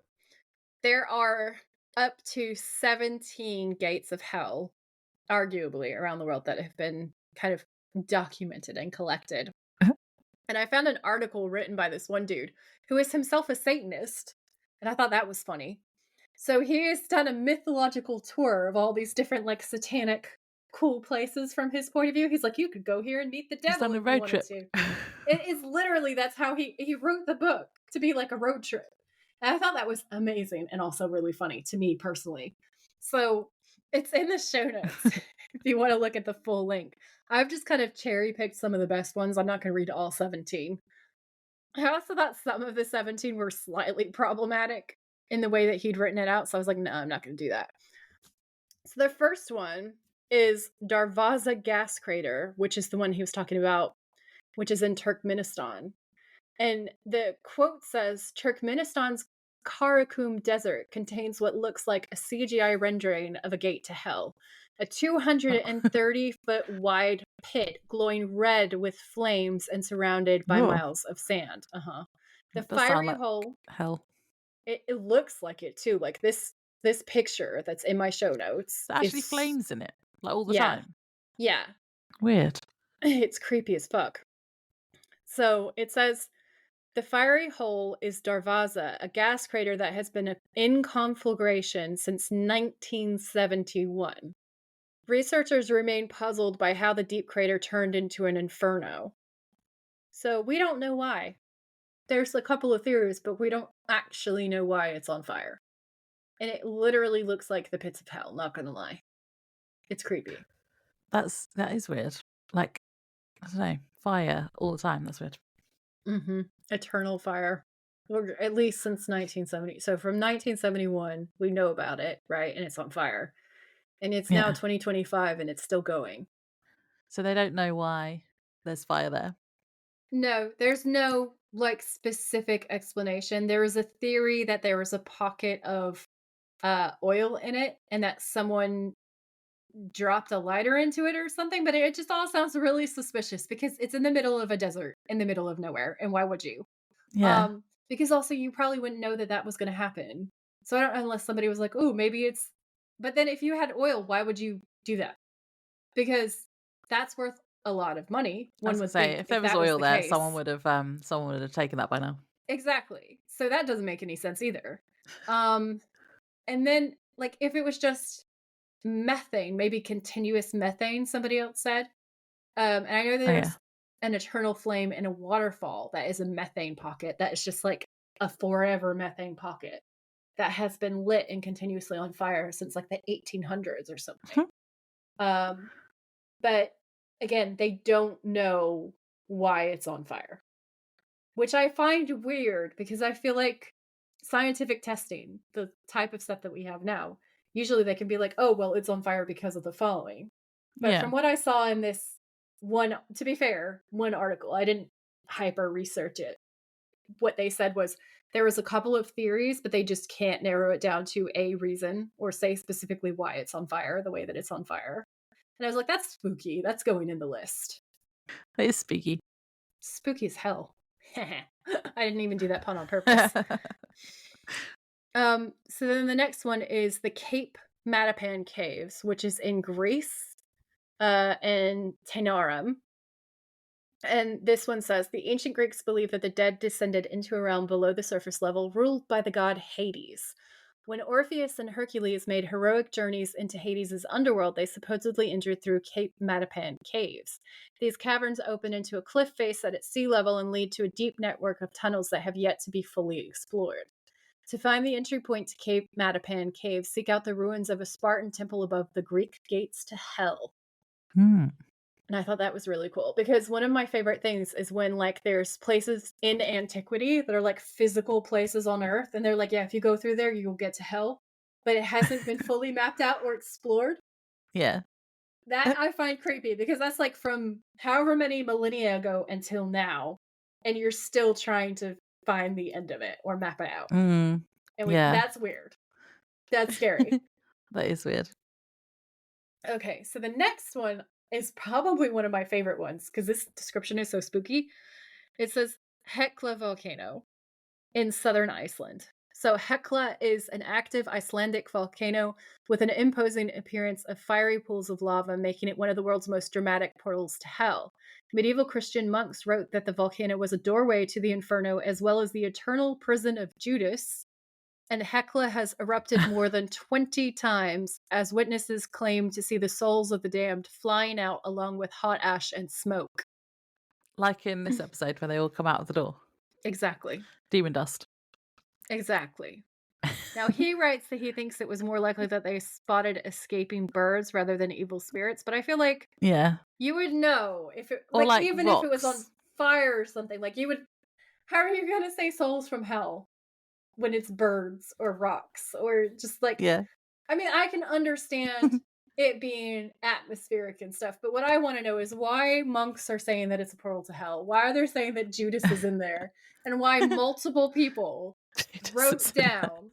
there are up to 17 gates of hell, arguably, around the world that have been kind of documented and collected. And I found an article written by this one dude who is himself a Satanist. And I thought that was funny. So he has done a mythological tour of all these different, like, satanic cool places from his point of view. He's like, you could go here and meet the devil if you wanted to. It is literally, that's how he wrote the book, to be like a road trip. And I thought that was amazing and also really funny to me personally. So it's in the show notes if you want to look at the full link. I've just kind of cherry picked some of the best ones. I'm not going to read all 17. I also thought some of the 17 were slightly problematic in the way that he'd written it out. So I was like, no, I'm not going to do that. So the first one is Darvaza Gas Crater, which is the one he was talking about, which is in Turkmenistan. And the quote says, Turkmenistan's Karakum Desert contains what looks like a CGI rendering of a gate to hell. A 230-foot wide pit glowing red with flames and surrounded by miles of sand. The fiery hole. Hell. It looks like it too. Like this picture that's in my show notes. There's actually flames in it, like all the time. Yeah. Weird. It's creepy as fuck. So it says, the fiery hole is Darvaza, a gas crater that has been in conflagration since 1971. Researchers remain puzzled by how the deep crater turned into an inferno. So we don't know why. There's a couple of theories, but we don't actually know why it's on fire. And it literally looks like the pits of hell, not gonna lie. It's creepy. That is weird. Like, I don't know, fire all the time. That's weird. Eternal fire. Or at least since 1970. So from 1971, we know about it, right? And it's on fire. And it's now 2025 and it's still going. So they don't know why there's fire there? No, there's no, like, specific explanation. There is a theory that there was a pocket of oil in it and that someone dropped a lighter into it or something, but it just all sounds really suspicious because it's in the middle of a desert, in the middle of nowhere, and why would you? Yeah. Because also you probably wouldn't know that was going to happen. So I don't, unless somebody was like, oh, maybe it's, but then if you had oil, why would you do that? Because that's worth a lot of money. One would say, if there was oil there, someone would have taken that by now. Exactly. So that doesn't make any sense either. And then, like, if it was just methane, maybe continuous methane, somebody else said. And I know there's an eternal flame in a waterfall that is a methane pocket that is just like a forever methane pocket that has been lit and continuously on fire since like the 1800s or something. But again, they don't know why it's on fire, which I find weird because I feel like scientific testing, the type of stuff that we have now, usually they can be like, oh, well, it's on fire because of the following. But from what I saw in this one, to be fair, one article, I didn't hyper research it. What they said was there was a couple of theories, but they just can't narrow it down to a reason or say specifically why it's on fire the way that it's on fire. And I was like, that's spooky. That's going in the list. It is spooky. Spooky as hell. I didn't even do that pun on purpose. So then the next one is the Cape Matapan Caves, which is in Greece, in Tainarum. And this one says, the ancient Greeks believed that the dead descended into a realm below the surface level, ruled by the god Hades. When Orpheus and Hercules made heroic journeys into Hades' underworld, they supposedly entered through Cape Matapan Caves. These caverns open into a cliff face at its sea level and lead to a deep network of tunnels that have yet to be fully explored. To find the entry point to Cape Matapan Caves, seek out the ruins of a Spartan temple above the Greek gates to hell. And I thought that was really cool because one of my favorite things is when, like, there's places in antiquity that are like physical places on Earth, and they're like, yeah, if you go through there, you'll get to hell, but it hasn't been fully mapped out or explored. Yeah. That I find creepy because that's like from however many millennia ago until now, and you're still trying to find the end of it or map it out. And that's weird. That's scary. That is weird. Okay, so the next one is probably one of my favorite ones because this description is so spooky. It says Hekla Volcano in southern Iceland. So Hekla is an active Icelandic volcano with an imposing appearance of fiery pools of lava, making it one of the world's most dramatic portals to hell. Medieval Christian monks wrote that the volcano was a doorway to the inferno as well as the eternal prison of Judas, and Hekla has erupted more than 20 times as witnesses claim to see the souls of the damned flying out along with hot ash and smoke. Like in this episode where they all come out of the door. Exactly. Demon dust. Exactly. Now, he writes that he thinks it was more likely that they spotted escaping birds rather than evil spirits, but I feel like you would know if it, like even rocks. If it was on fire or something, like you would, how are you going to say souls from hell when it's birds or rocks or just like, I mean, I can understand it being atmospheric and stuff, but what I want to know is why monks are saying that it's a portal to hell. Why are they saying that Judas is in there? And why multiple people wrote down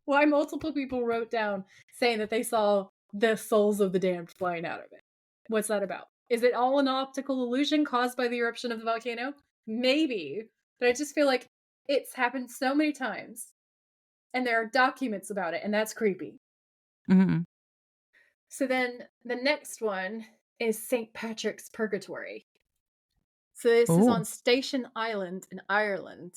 why multiple people wrote down saying that they saw the souls of the damned flying out of it. What's that about? Is it all an optical illusion caused by the eruption of the volcano? Maybe, but I just feel like it's happened so many times and there are documents about it, and that's creepy. So then the next one is St. Patrick's Purgatory. So this is on Station Island in Ireland.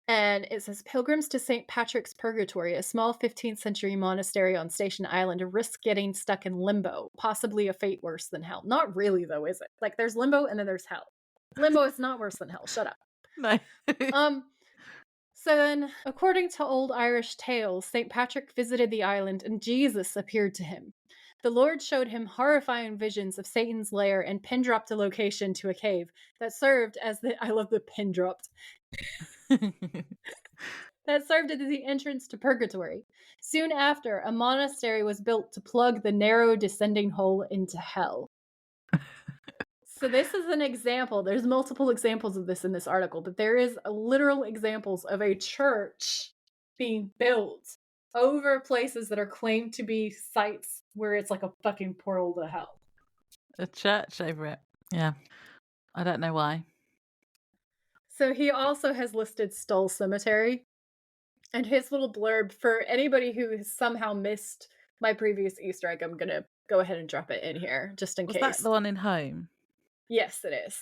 And it says, pilgrims to St. Patrick's Purgatory, a small 15th century monastery on Station Island, risk getting stuck in limbo, possibly a fate worse than hell. Not really, though, is it? Like, there's limbo and then there's hell. Limbo is not worse than hell. Shut up. No. So then, according to old Irish tales, St. Patrick visited the island and Jesus appeared to him. The Lord showed him horrifying visions of Satan's lair and pin dropped a location to a cave that served as I love the pin dropped. That served as the entrance to purgatory. Soon after, a monastery was built to plug the narrow descending hole into hell. So this is an example. There's multiple examples of this in this article, but there is literal examples of a church being built over places that are claimed to be sites where it's like a fucking portal to hell. A church over it. Yeah. I don't know why. So he also has listed Stull Cemetery. And his little blurb, for anybody who has somehow missed my previous Easter egg, I'm going to go ahead and drop it in here, just in case. Was that the one in Home? Yes, it is.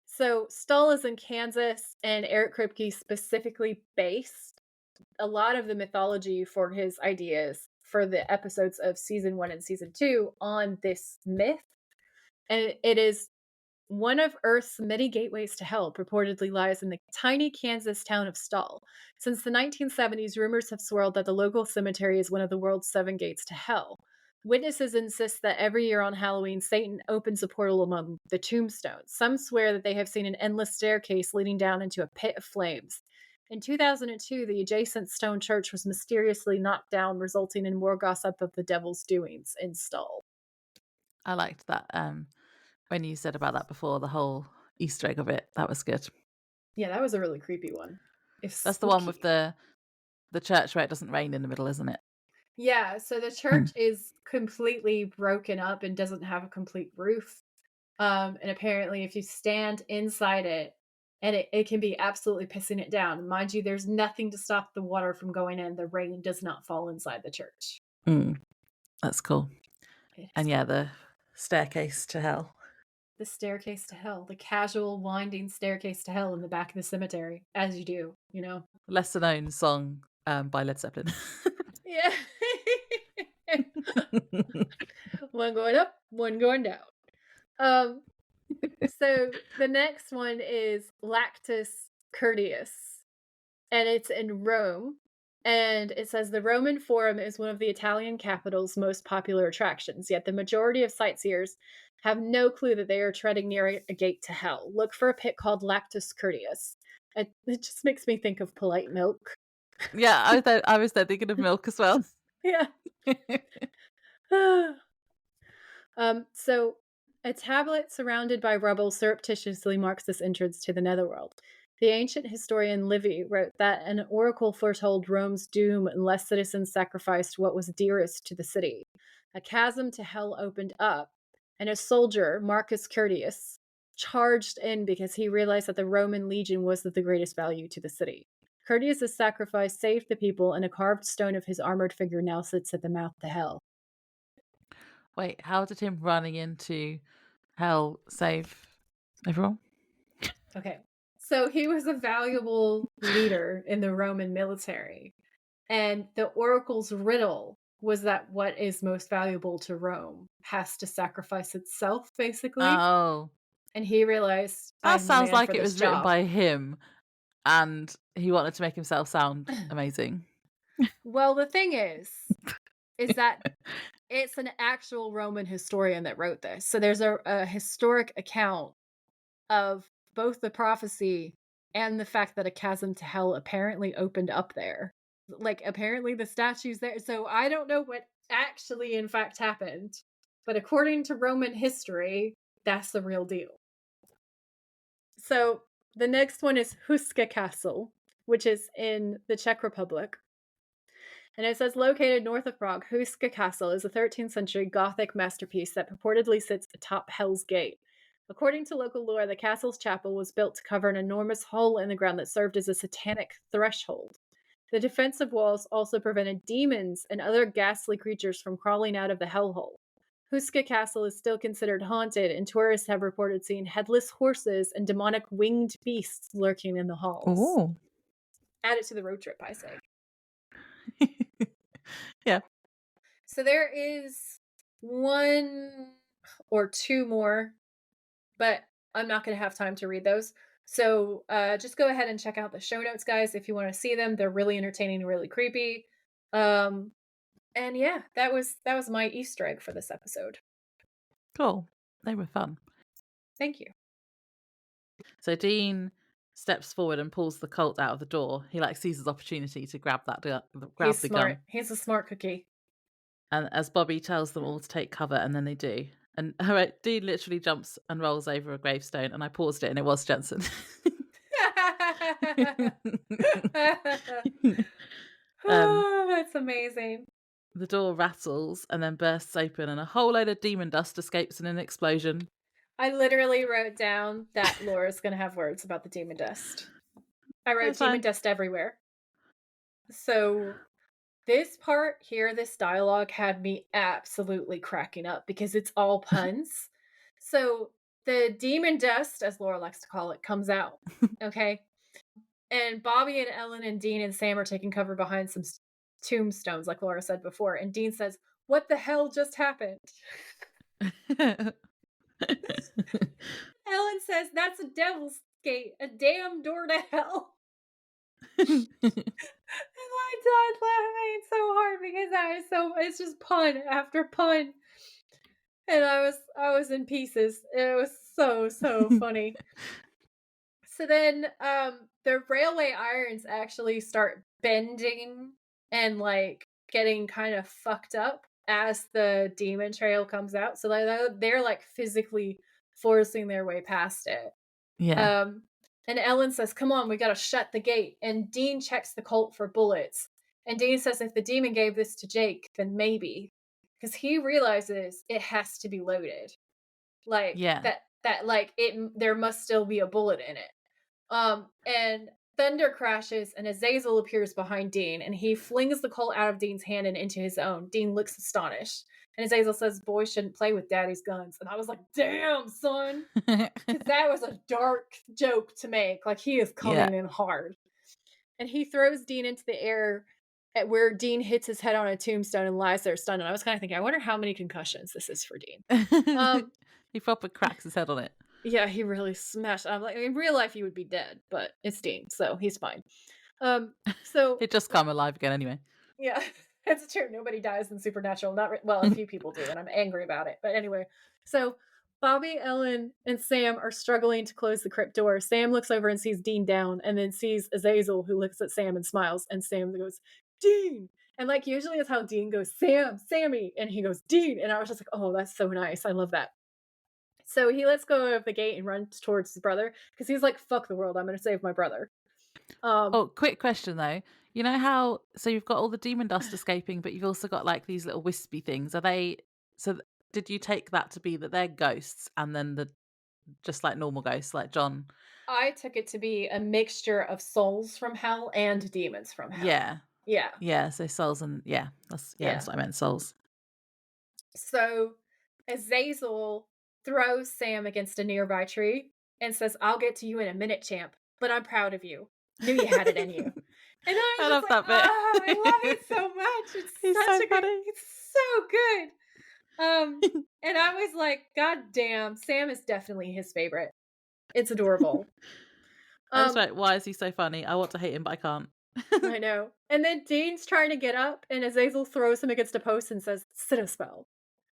So Stull is in Kansas, and Eric Kripke specifically based a lot of the mythology for his ideas for the episodes of season 1 and season 2 on this myth. And it is one of Earth's many gateways to hell, purportedly lies in the tiny Kansas town of Stull. Since the 1970s, rumors have swirled that the local cemetery is one of the world's 7 gates to hell. Witnesses insist that every year on Halloween, Satan opens a portal among the tombstones. Some swear that they have seen an endless staircase leading down into a pit of flames. In 2002, the adjacent stone church was mysteriously knocked down, resulting in more gossip of the devil's doings in Stull. I liked that. When you said about that before, the whole Easter egg of it, that was good. Yeah, that was a really creepy one. That's the one with the church where it doesn't rain in the middle, isn't it? Yeah, so the church is completely broken up and doesn't have a complete roof. And apparently if you stand inside it, and it can be absolutely pissing it down. Mind you, there's nothing to stop the water from going in. The rain does not fall inside the church. That's cool. And yeah, the staircase to hell. The staircase to hell. The casual winding staircase to hell in the back of the cemetery. As you do, you know. Lesser known song by Led Zeppelin. Yeah. One going up, one going down. So the next one is Lactus Curtius, and it's in Rome. And it says the Roman Forum is one of the Italian capital's most popular attractions, yet the majority of sightseers have no clue that they are treading near a gate to hell. Look for a pit called Lactus Curtius. It just makes me think of polite milk. Yeah, I was thinking of milk as well. Yeah. So a tablet surrounded by rubble surreptitiously marks this entrance to the netherworld. The ancient historian Livy wrote that an oracle foretold Rome's doom unless citizens sacrificed what was dearest to the city. A chasm to hell opened up, and a soldier, Marcus Curtius, charged in because he realized that the Roman legion was of the greatest value to the city. Curtius' sacrifice saved the people, and a carved stone of his armored figure now sits at the mouth to hell. Wait, how did him running into hell save everyone? Okay. So he was a valuable leader in the Roman military. And the oracle's riddle was that what is most valuable to Rome has to sacrifice itself, basically. Oh. And he realized that sounds like it was written by him and he wanted to make himself sound amazing. Well, the thing is that it's an actual Roman historian that wrote this. So there's a historic account of both the prophecy and the fact that a chasm to hell apparently opened up there. Like, apparently the statue's there. So I don't know what actually, in fact, happened. But according to Roman history, that's the real deal. So the next one is Huska Castle, which is in the Czech Republic. And it says, located north of Prague, Huska Castle is a 13th century Gothic masterpiece that purportedly sits atop Hell's Gate. According to local lore, the castle's chapel was built to cover an enormous hole in the ground that served as a satanic threshold. The defensive walls also prevented demons and other ghastly creatures from crawling out of the hellhole. Huska Castle is still considered haunted, and tourists have reported seeing headless horses and demonic winged beasts lurking in the halls. Oh. Add it to the road trip, I say. Yeah. So there is one or two more, but I'm not going to have time to read those. So just go ahead and check out the show notes, guys, if you want to see them. They're really entertaining and really creepy. And yeah, that was my Easter egg for this episode. Cool. They were fun. Thank you. So Dean steps forward and pulls the colt out of the door. He seizes opportunity to grab the gun. He's a smart cookie. And as Bobby tells them all to take cover, and then they do. And Dean literally jumps and rolls over a gravestone, and I paused it, and it was Jensen. Oh, that's amazing. The door rattles and then bursts open, and a whole load of demon dust escapes in an explosion. I literally wrote down that Laura's going to have words about the demon dust. I wrote demon dust everywhere. So this part here, this dialogue had me absolutely cracking up because it's all puns. So the demon dust, as Laura likes to call it, comes out. Okay. And Bobby and Ellen and Dean and Sam are taking cover behind some tombstones, like Laura said before. And Dean says, "What the hell just happened?" Ellen says, "That's a devil's gate, a damn door to hell." And I died laughing so hard because it's just pun after pun. And I was in pieces. It was so funny. So then the railway irons actually start bending and getting kind of fucked up as the demon trail comes out. So they're physically forcing their way past it. Yeah. And Ellen says, "Come on, we gotta shut the gate." And Dean checks the Colt for bullets. And Dean says if the demon gave this to Jake, then maybe. Because he realizes it has to be loaded. There must still be a bullet in it. And thunder crashes and Azazel appears behind Dean and he flings the Colt out of Dean's hand and into his own. Dean looks astonished. And Azazel says, "Boys shouldn't play with daddy's guns." And I was like, damn, son. Because that was a dark joke to make. He is coming in hard. And he throws Dean into the air at where Dean hits his head on a tombstone and lies there stunned. And I was kind of thinking, I wonder how many concussions this is for Dean. He proper cracks his head on it. Yeah, he really smashed. I'm like, in real life, he would be dead, but it's Dean, so he's fine. So he'd just come alive again anyway. Yeah, that's true. Nobody dies in Supernatural. A few people do, and I'm angry about it. But anyway, so Bobby, Ellen, and Sam are struggling to close the crypt door. Sam looks over and sees Dean down, and then sees Azazel, who looks at Sam and smiles. And Sam goes, "Dean!" And usually is how Dean goes, "Sam, Sammy," and he goes, "Dean." And I was just like, oh, that's so nice. I love that. So he lets go of the gate and runs towards his brother because he's like, "Fuck the world! I'm going to save my brother." Oh, quick question though. You know how you've got all the demon dust escaping, but you've also got like these little wispy things. Are they did you take that to be that they're ghosts and then the just like normal ghosts like John? I took it to be a mixture of souls from hell and demons from hell. Yeah. Yeah. Yeah, so souls and that's what I meant, souls. So Azazel throws Sam against a nearby tree and says, "I'll get to you in a minute, champ, but I'm proud of you. Knew you had it in you." And I I was love just like, that bit. "Oh, I love it so much. He's so funny. It's so good." And I was like, "God damn, Sam is definitely his favorite. It's adorable." I was like, why is he so funny? I want to hate him, but I can't. I know. And then Dean's trying to get up, and Azazel throws him against a post and says, "Sit a spell."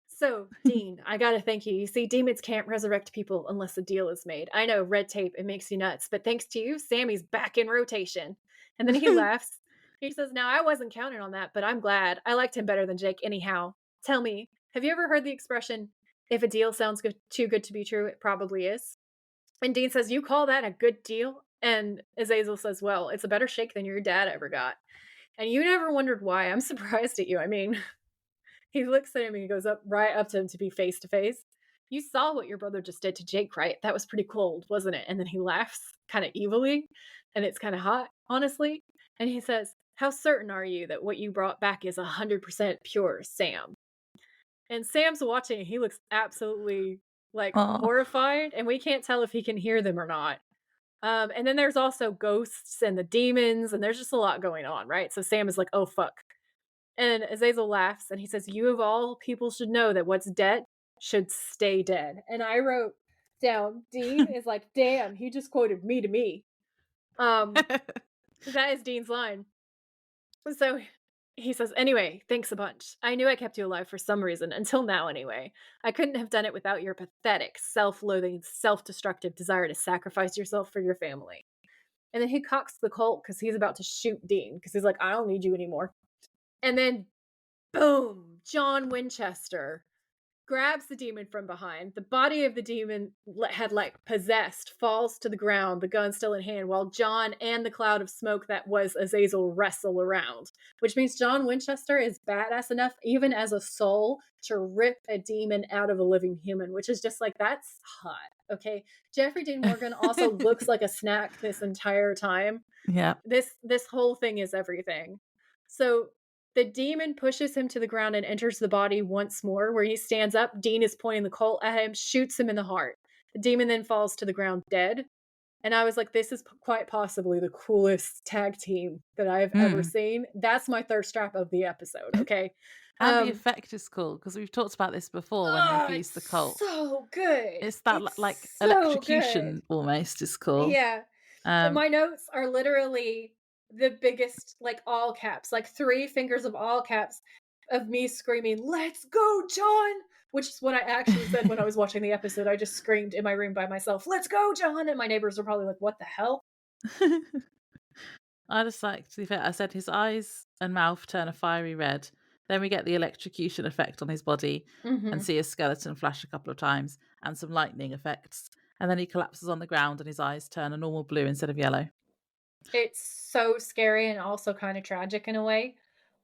So, Dean, I gotta thank you. You see, demons can't resurrect people unless a deal is made. I know, red tape, it makes you nuts, but thanks to you, Sammy's back in rotation. And then he laughs. He says, "Now, I wasn't counting on that, but I'm glad. I liked him better than Jake anyhow. Tell me, have you ever heard the expression, if a deal sounds too good to be true, it probably is?" And Dean says, "You call that a good deal?" And Azazel says, "Well, it's a better shake than your dad ever got. And you never wondered why. I'm surprised at you. I mean," he looks at him and he goes right up to him to be face to face. "You saw what your brother just did to Jake, right? That was pretty cold, wasn't it?" And then he laughs kind of evilly, and it's kind of hot, honestly. And he says, "How certain are you that what you brought back is 100% pure, Sam?" And Sam's watching, and he looks absolutely like horrified, and we can't tell if he can hear them or not. And then there's also ghosts and the demons, and there's just a lot going on, right? So Sam is like, "Oh, fuck." And Azazel laughs and he says, "You of all people should know that what's dead should stay dead." And I wrote down, Dean is like, "Damn, he just quoted me to me." That is Dean's line. So he says, "Anyway, thanks a bunch. I knew I kept you alive for some reason, until now anyway. I couldn't have done it without your pathetic, self-loathing, self-destructive desire to sacrifice yourself for your family." And then he cocks the Colt because he's about to shoot Dean because he's like, "I don't need you anymore." And then boom, John Winchester grabs the demon from behind. The body of the demon had like possessed falls to the ground, the gun still in hand, while John and the cloud of smoke that was Azazel wrestle around. Which means John Winchester is badass enough, even as a soul, to rip a demon out of a living human, which is just like, that's hot. Okay. Jeffrey Dean Morgan also looks like a snack this entire time. Yeah. This whole thing is everything. So the demon pushes him to the ground and enters the body once more. Where he stands up, Dean is pointing the Colt at him, shoots him in the heart. The demon then falls to the ground dead. And I was like, this is quite possibly the coolest tag team that I've ever seen. That's my thirst trap of the episode, okay? And the effect is cool, because we've talked about this before when they've used the Colt. So good. It's that like so electrocution good. Almost is cool. Yeah. So my notes are literally the biggest, like all caps, like 3 fingers of all caps of me screaming, "Let's go, John!" Which is what I actually said when I was watching the episode. I just screamed in my room by myself, "Let's go, John!" And my neighbors are probably like, "What the hell?" I just like, to be fair, I said his eyes and mouth turn a fiery red. Then we get the electrocution effect on his body and see his skeleton flash a couple of times and some lightning effects. And then he collapses on the ground and his eyes turn a normal blue instead of yellow. It's so scary and also kind of tragic in a way.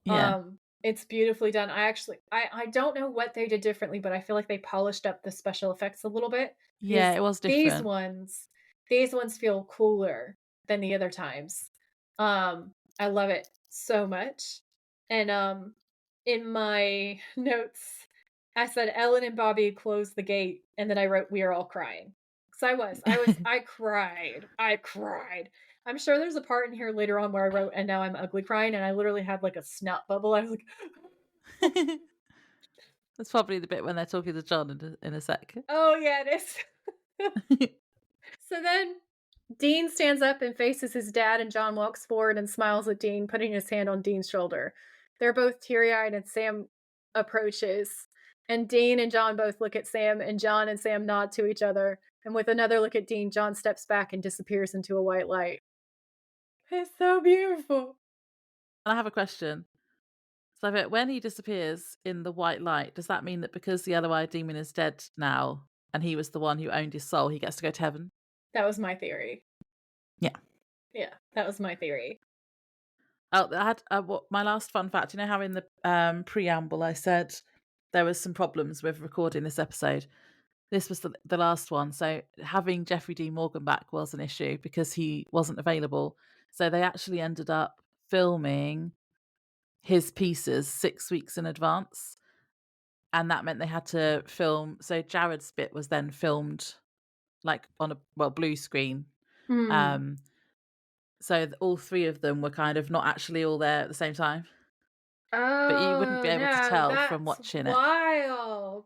Yeah. It's beautifully done. I don't know what they did differently, but I feel like they polished up the special effects a little bit. Yeah, it was different. These ones feel cooler than the other times. I love it so much. And in my notes, I said Ellen and Bobby closed the gate, and then I wrote, "We are all crying." So I cried. I'm sure there's a part in here later on where I wrote, "And now I'm ugly crying," and I literally had like a snot bubble. I was like, that's probably the bit when they're talking to John in a sec. Oh yeah, it is. So then Dean stands up and faces his dad, and John walks forward and smiles at Dean, putting his hand on Dean's shoulder. They're both teary-eyed, and Sam approaches. And Dean and John both look at Sam, and John and Sam nod to each other. And with another look at Dean, John steps back and disappears into a white light. It's so beautiful. I have a question. So when he disappears in the white light, does that mean that because the other-eyed demon is dead now, and he was the one who owned his soul, he gets to go to heaven. That was my theory. Yeah. Yeah, that was my theory. Oh, I had my last fun fact. You know how in the preamble I said there was some problems with recording this episode? This was the last one. So having Jeffery Dean Morgan back was an issue because he wasn't available. So they actually ended up filming his pieces 6 weeks in advance. And that meant they had to film. So Jared's bit was then filmed like on a blue screen. So all three of them were kind of not actually all there at the same time. Oh, but you wouldn't be able to tell from watching it. Wild.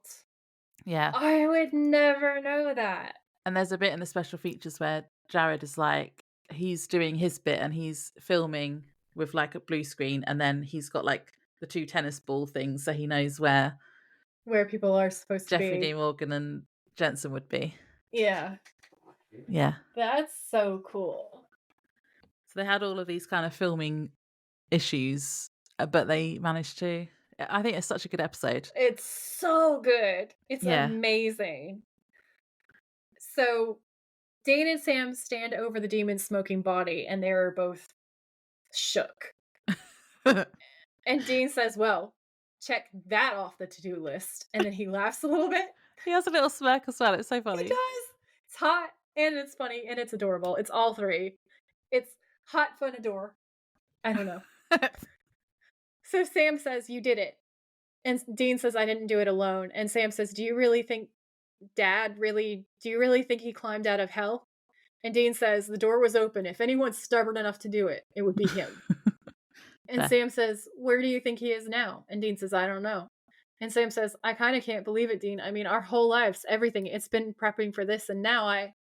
Yeah. I would never know that. And there's a bit in the special features where Jared is like, he's doing his bit and he's filming with like a blue screen, and then he's got like the 2 tennis ball things, so he knows where people are supposed to be. Jeffery Dean Morgan and Jensen would be. Yeah. Yeah. That's so cool. So they had all of these kind of filming issues, but they managed to. I think it's such a good episode. It's so good. It's amazing. So Dean and Sam stand over the demon's smoking body, and they're both shook. And Dean says, well, check that off the to-do list. And then he laughs a little bit. He has a little smirk as well. It's so funny. He does. It's hot, and it's funny, and it's adorable. It's all three. It's hot, fun, adore. I don't know. So Sam says, you did it. And Dean says, I didn't do it alone. And Sam says, do you really think he climbed out of hell? And Dean says, the door was open. If anyone's stubborn enough to do it, it would be him. And Sam says, where do you think he is now? And Dean says, I don't know. And Sam says, I kind of can't believe it, Dean. I mean, our whole lives, everything, it's been prepping for this. And now I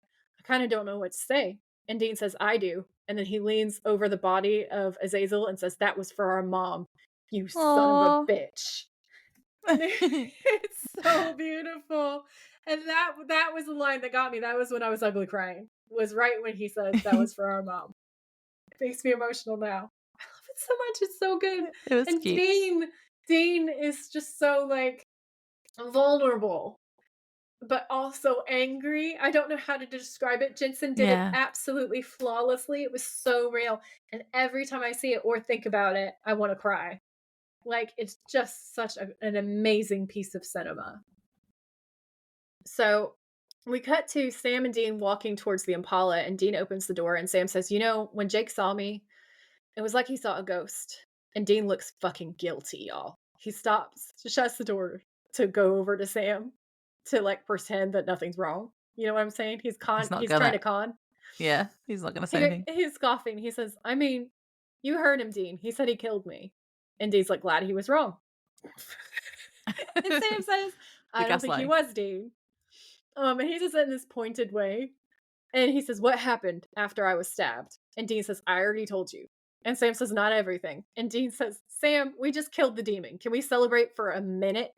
kind of don't know what to say. And Dean says, I do. And then he leans over the body of Azazel and says, that was for our mom. You son of a bitch. It's so beautiful. And that was the line that got me. That was when I was ugly crying. Was right when he said that was for our mom. It makes me emotional now. I love it so much. It's so good. It was cute. Dean is just so like vulnerable, but also angry. I don't know how to describe it. Jensen did it absolutely flawlessly. It was so real. And every time I see it or think about it, I want to cry. Like, it's just such an amazing piece of cinema. So we cut to Sam and Dean walking towards the Impala, and Dean opens the door, and Sam says, when Jake saw me, it was like he saw a ghost. And Dean looks fucking guilty, y'all. He stops, shuts the door to go over to Sam to like pretend that nothing's wrong. You know what I'm saying? He's trying to con. Yeah, he's not going to say anything. He's scoffing. He says, I mean, you heard him, Dean. He said he killed me. And Dean's like, glad he was wrong. And Sam says, I don't think he was, Dean. And he says it in this pointed way. And he says, what happened after I was stabbed? And Dean says, I already told you. And Sam says, not everything. And Dean says, Sam, we just killed the demon. Can we celebrate for a minute?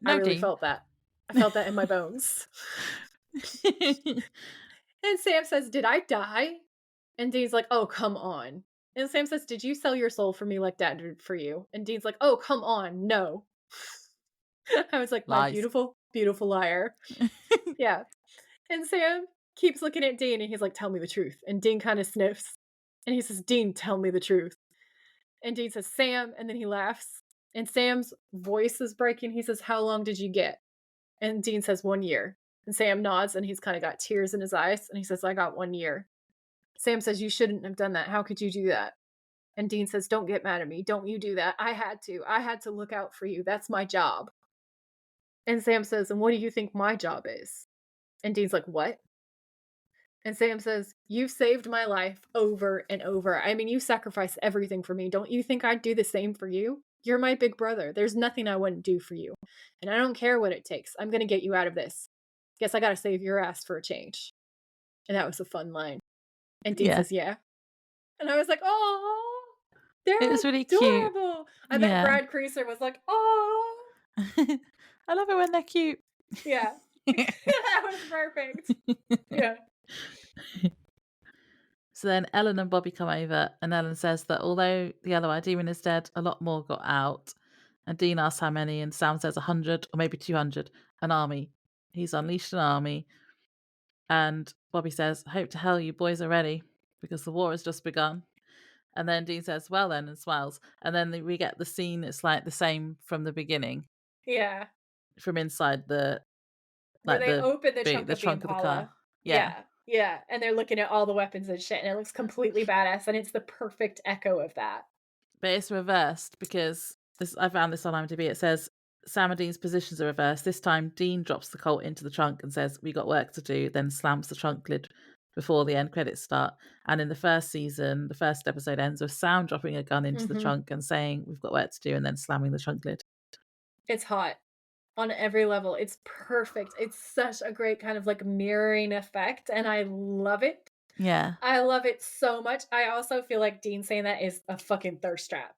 No, I really Dean. felt that. I felt that in my bones. And Sam says, did I die? And Dean's like, oh, come on. And Sam says, did you sell your soul for me like Dad did for you? And Dean's like, oh, come on, no. I was like, my beautiful, beautiful liar. Yeah. And Sam keeps looking at Dean and he's like, tell me the truth. And Dean kind of sniffs. And he says, Dean, tell me the truth. And Dean says, Sam. And then he laughs. And Sam's voice is breaking. He says, how long did you get? And Dean says, 1 year. And Sam nods and he's kind of got tears in his eyes. And he says, I got 1 year. Sam says, you shouldn't have done that. How could you do that? And Dean says, don't get mad at me. Don't you do that. I had to look out for you. That's my job. And Sam says, and what do you think my job is? And Dean's like, what? And Sam says, you've saved my life over and over. I mean, you sacrificed everything for me. Don't you think I'd do the same for you? You're my big brother. There's nothing I wouldn't do for you. And I don't care what it takes. I'm going to get you out of this. Guess I got to save your ass for a change. And that was a fun line. And Dean says, yeah. And I was like, oh, it was really adorable. Cute. I bet Brad Creaser was like, oh. I love it when they're cute. Yeah. That was perfect. Yeah. So then Ellen and Bobby come over, and Ellen says that although the Otherwise demon is dead, a lot more got out. And Dean asks how many, and Sam says 100 or maybe 200, an army. He's unleashed an army. And Bobby says, hope to hell you boys are ready because the war has just begun. And then Dean says, well then, and smiles. And then we get the scene. It's like the same from the beginning. Yeah. From inside the... Where they open the trunk of the car. Yeah. Yeah. And they're looking at all the weapons and shit. And it looks completely badass. And it's the perfect echo of that. But it's reversed because I found this on IMDb. It says Sam and Dean's positions are reversed. This time, Dean drops the Colt into the trunk and says, we got work to do, then slams the trunk lid before the end credits start. And in the first season, the first episode ends with Sam dropping a gun into the trunk and saying, we've got work to do, and then slamming the trunk lid. It's hot on every level. It's perfect. It's such a great kind of like mirroring effect, and I love it. Yeah. I love it so much. I also feel like Dean saying that is a fucking thirst trap.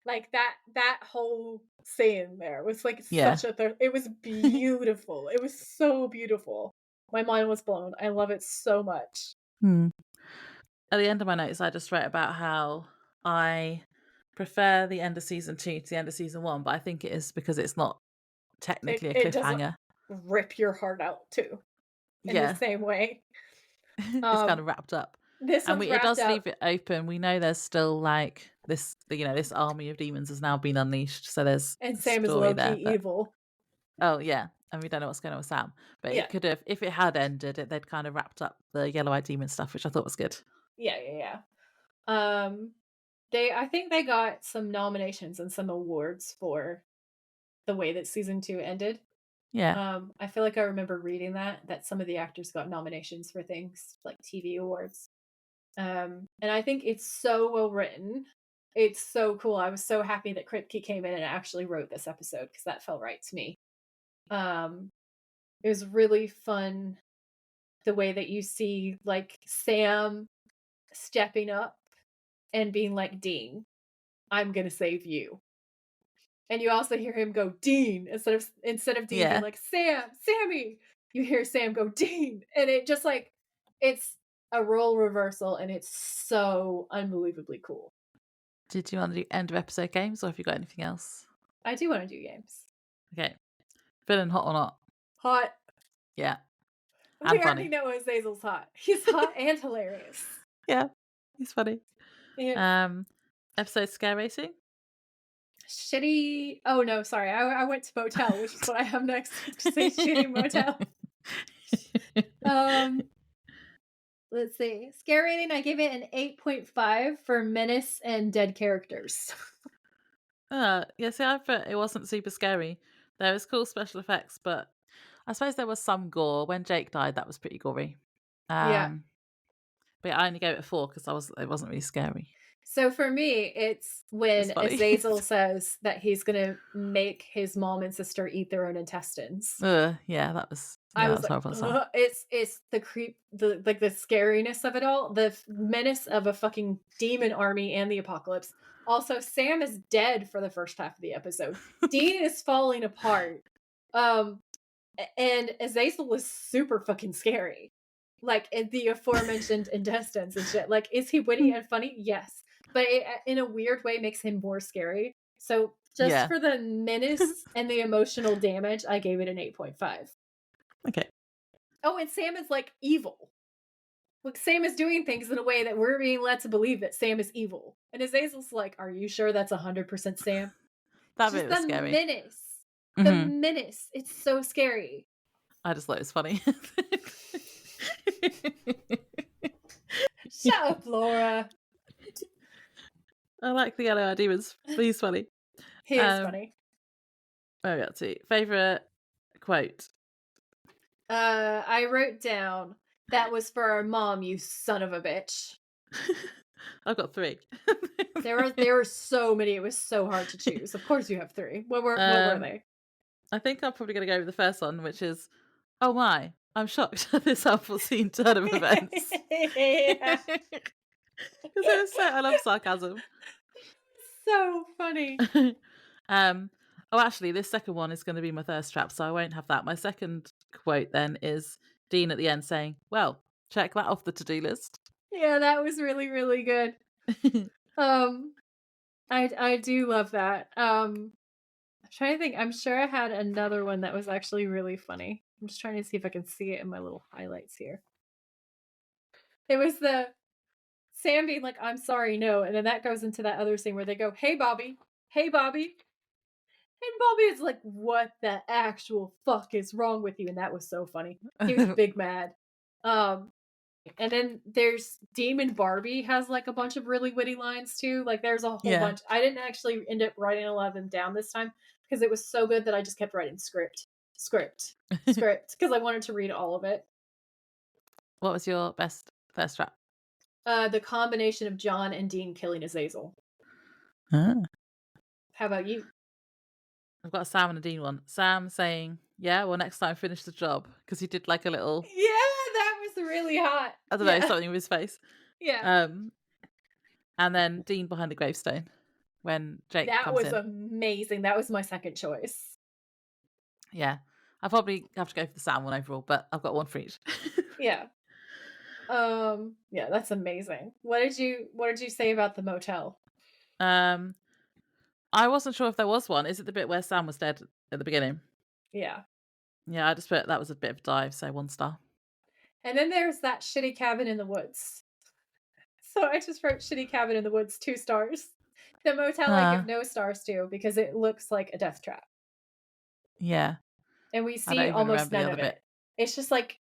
Like that whole scene there was like such a thirst. It was beautiful. It was so beautiful. My mind was blown. I love it so much. At the end of my notes, I just wrote about how I prefer the end of season 2 to the end of season 1, but I think it is because it's not technically a cliffhanger. It rip your heart out too. In the same way. It's kind of wrapped up. It does leave it open. We know there's still like this, this army of demons has now been unleashed. So there's and Sam is low-key evil. Oh yeah, and we don't know what's going on with Sam. But it could have, if it had ended, they'd kind of wrapped up the yellow-eyed demon stuff, which I thought was good. Yeah. I think they got some nominations and some awards for the way that season 2 ended. Yeah. I feel like I remember reading that some of the actors got nominations for things like TV awards. And I think it's so well written. It's so cool. I was so happy that Kripke came in and actually wrote this episode because that felt right to me. It was really fun the way that you see like Sam stepping up and being like, Dean, I'm gonna save you. And you also hear him go, Dean, instead of Dean being like, Sammy. You hear Sam go, Dean. And it just like, it's a role reversal and it's so unbelievably cool. Did you want to do end of episode games or have you got anything else? I do want to do games. Okay. Feeling hot or not? Hot. Yeah. We already know Azazel's hot. He's hot and hilarious. Yeah. He's funny. Yeah. Episode scare racing? Shitty. Oh no, sorry. I went to motel, which is what I have next. To say shitty motel. Let's see. Scare rating, I gave it an 8.5 for menace and dead characters. Yeah, see, I thought it wasn't super scary. There was cool special effects, but I suppose there was some gore. When Jake died, that was pretty gory. Yeah. But I only gave it a 4 because it wasn't really scary. So for me, it's when Azazel says that he's gonna make his mom and sister eat their own intestines. Yeah, that was. I was like, it's the creep, the scariness of it all, the menace of a fucking demon army and the apocalypse. Also, Sam is dead for the first half of the episode. Dean is falling apart. And Azazel is super fucking scary. Like in the aforementioned intestines and shit. Like, is he witty and funny? Yes. But it, in a weird way, makes him more scary. So just for the menace and the emotional damage, I gave it an 8.5. Okay. Oh, and Sam is like evil. Like Sam is doing things in a way that we're being led to believe that Sam is evil. And Azazel's like, are you sure that's 100% Sam? That bit was scary. Menace. The menace. It's so scary. I just thought it was funny. Shut up, Laura. I like the yellow-eyed demons. He's funny. He is funny. Where are we up to? Favourite quote? I wrote down, that was for our mom, you son of a bitch. I've got 3. There were so many. It was so hard to choose. Of course you have 3. What were they? I think I'm probably going to go with the first one, which is, oh my, I'm shocked at this unforeseen turn of events. Yeah. Because I love sarcasm. So funny. Oh, actually, this second one is going to be my thirst trap, so I won't have that. My second quote then is Dean at the end saying, well, check that off the to-do list. Yeah, that was really, really good. I do love that. I'm trying to think. I'm sure I had another one that was actually really funny. I'm just trying to see if I can see it in my little highlights here. It was the Sam being like, I'm sorry, no. And then that goes into that other scene where they go, hey, Bobby. Hey, Bobby. And Bobby is like, what the actual fuck is wrong with you? And that was so funny. He was big mad. And then there's Demon Barbie has like a bunch of really witty lines too. Like there's a whole bunch. I didn't actually end up writing a lot of them down this time because it was so good that I just kept writing script because I wanted to read all of it. What was your best thirst trap? The combination of John and Dean killing Azazel. How about you? I've got a Sam and a Dean one. Sam saying, yeah, well, next time finish the job. Because he did like a little... Yeah, that was really hot. I don't know, something with his face. Yeah. And then Dean behind the gravestone when Jake comes in. That was amazing. That was my second choice. Yeah. I probably have to go for the Sam one overall, but I've got one for each. Yeah. Yeah, that's amazing. What did you say about the motel? I wasn't sure if there was one. Is it the bit where Sam was dead at the beginning? Yeah. Yeah, I just put that was a bit of a dive, so 1 star. And then there's that shitty cabin in the woods. So I just wrote shitty cabin in the woods 2 stars. The motel I give no stars to because it looks like a death trap. Yeah. And we see almost none of it. It's just like,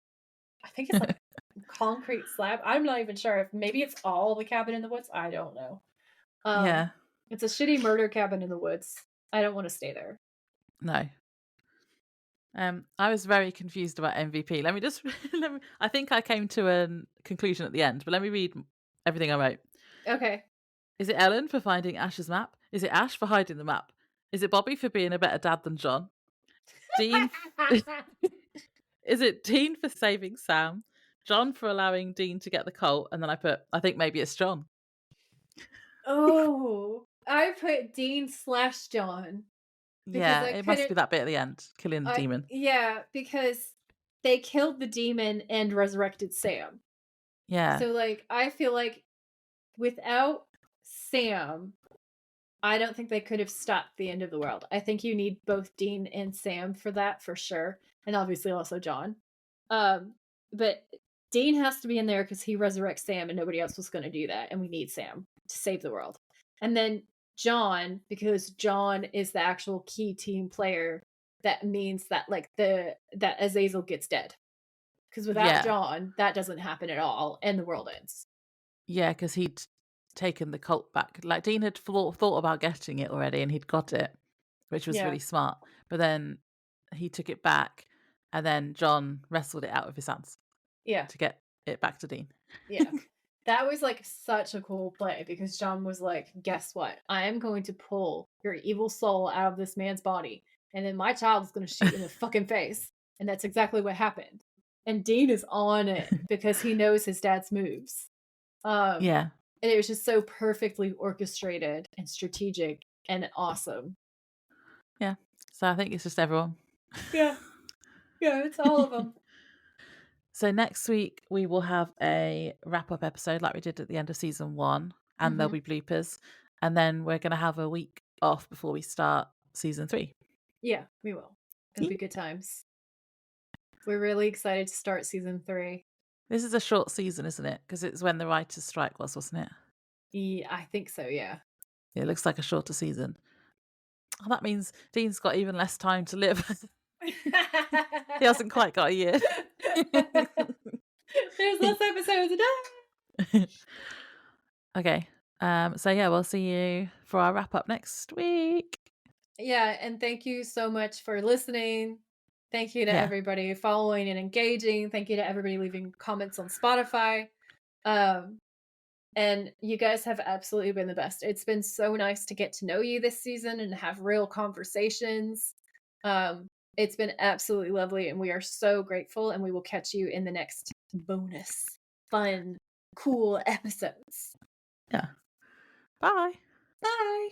I think it's like concrete slab. I'm not even sure if maybe it's all the cabin in the woods. I don't know. Yeah. It's a shitty murder cabin in the woods. I don't want to stay there. No. I was very confused about MVP. I think I came to a conclusion at the end, but let me read everything I wrote. Okay. Is it Ellen for finding Ash's map? Is it Ash for hiding the map? Is it Bobby for being a better dad than John? Dean? Is it Dean for saving Sam? John for allowing Dean to get the cult? And then I think maybe it's John. Oh, I put Dean/John. Yeah, it must be that bit at the end, killing the demon. Yeah, because they killed the demon and resurrected Sam. Yeah. So, like, I feel like without Sam, I don't think they could have stopped the end of the world. I think you need both Dean and Sam for that, for sure. And obviously also John. But Dean has to be in there because he resurrects Sam and nobody else was going to do that. And we need Sam to save the world. And then John, because John is the actual key team player, that means that that Azazel gets dead. Because without John, that doesn't happen at all, and the world ends. Yeah, because he'd taken the cult back. Like Dean had thought about getting it already, and he'd got it, which was really smart. But then he took it back, and then John wrestled it out of his hands. Yeah, to get it back to Dean. Yeah. That was like such a cool play because John was like, guess what? I am going to pull your evil soul out of this man's body and then my child is going to shoot you in the fucking face. And that's exactly what happened. And Dean is on it because he knows his dad's moves. Yeah. And it was just so perfectly orchestrated and strategic and awesome. Yeah. So I think it's just everyone. Yeah. Yeah, it's all of them. So next week we will have a wrap-up episode like we did at the end of season 1, and there'll be bloopers, and then we're going to have a week off before we start season 3. Yeah, we will. It'll be good times. We're really excited to start season 3. This is a short season, isn't it? Because it's when the writer's strike was, wasn't it? Yeah, I think so, yeah. It looks like a shorter season. Oh, that means Dean's got even less time to live. He hasn't quite got a year. There's less episodes a day. Okay. So yeah, we'll see you for our wrap up next week. Yeah, and thank you so much for listening. Thank you to everybody following and engaging. Thank you to everybody leaving comments on Spotify. And you guys have absolutely been the best. It's been so nice to get to know you this season and have real conversations. It's been absolutely lovely, and we are so grateful, and we will catch you in the next bonus, fun, cool episodes. Yeah. Bye. Bye.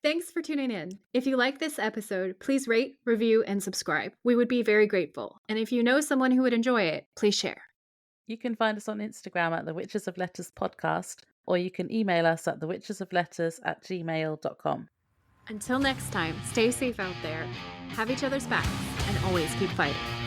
Thanks for tuning in. If you like this episode, please rate, review, and subscribe. We would be very grateful. And if you know someone who would enjoy it, please share. You can find us on Instagram at The Witches of Letters Podcast, or you can email us at thewitchesofletters@gmail.com. Until next time, stay safe out there, have each other's backs, and always keep fighting.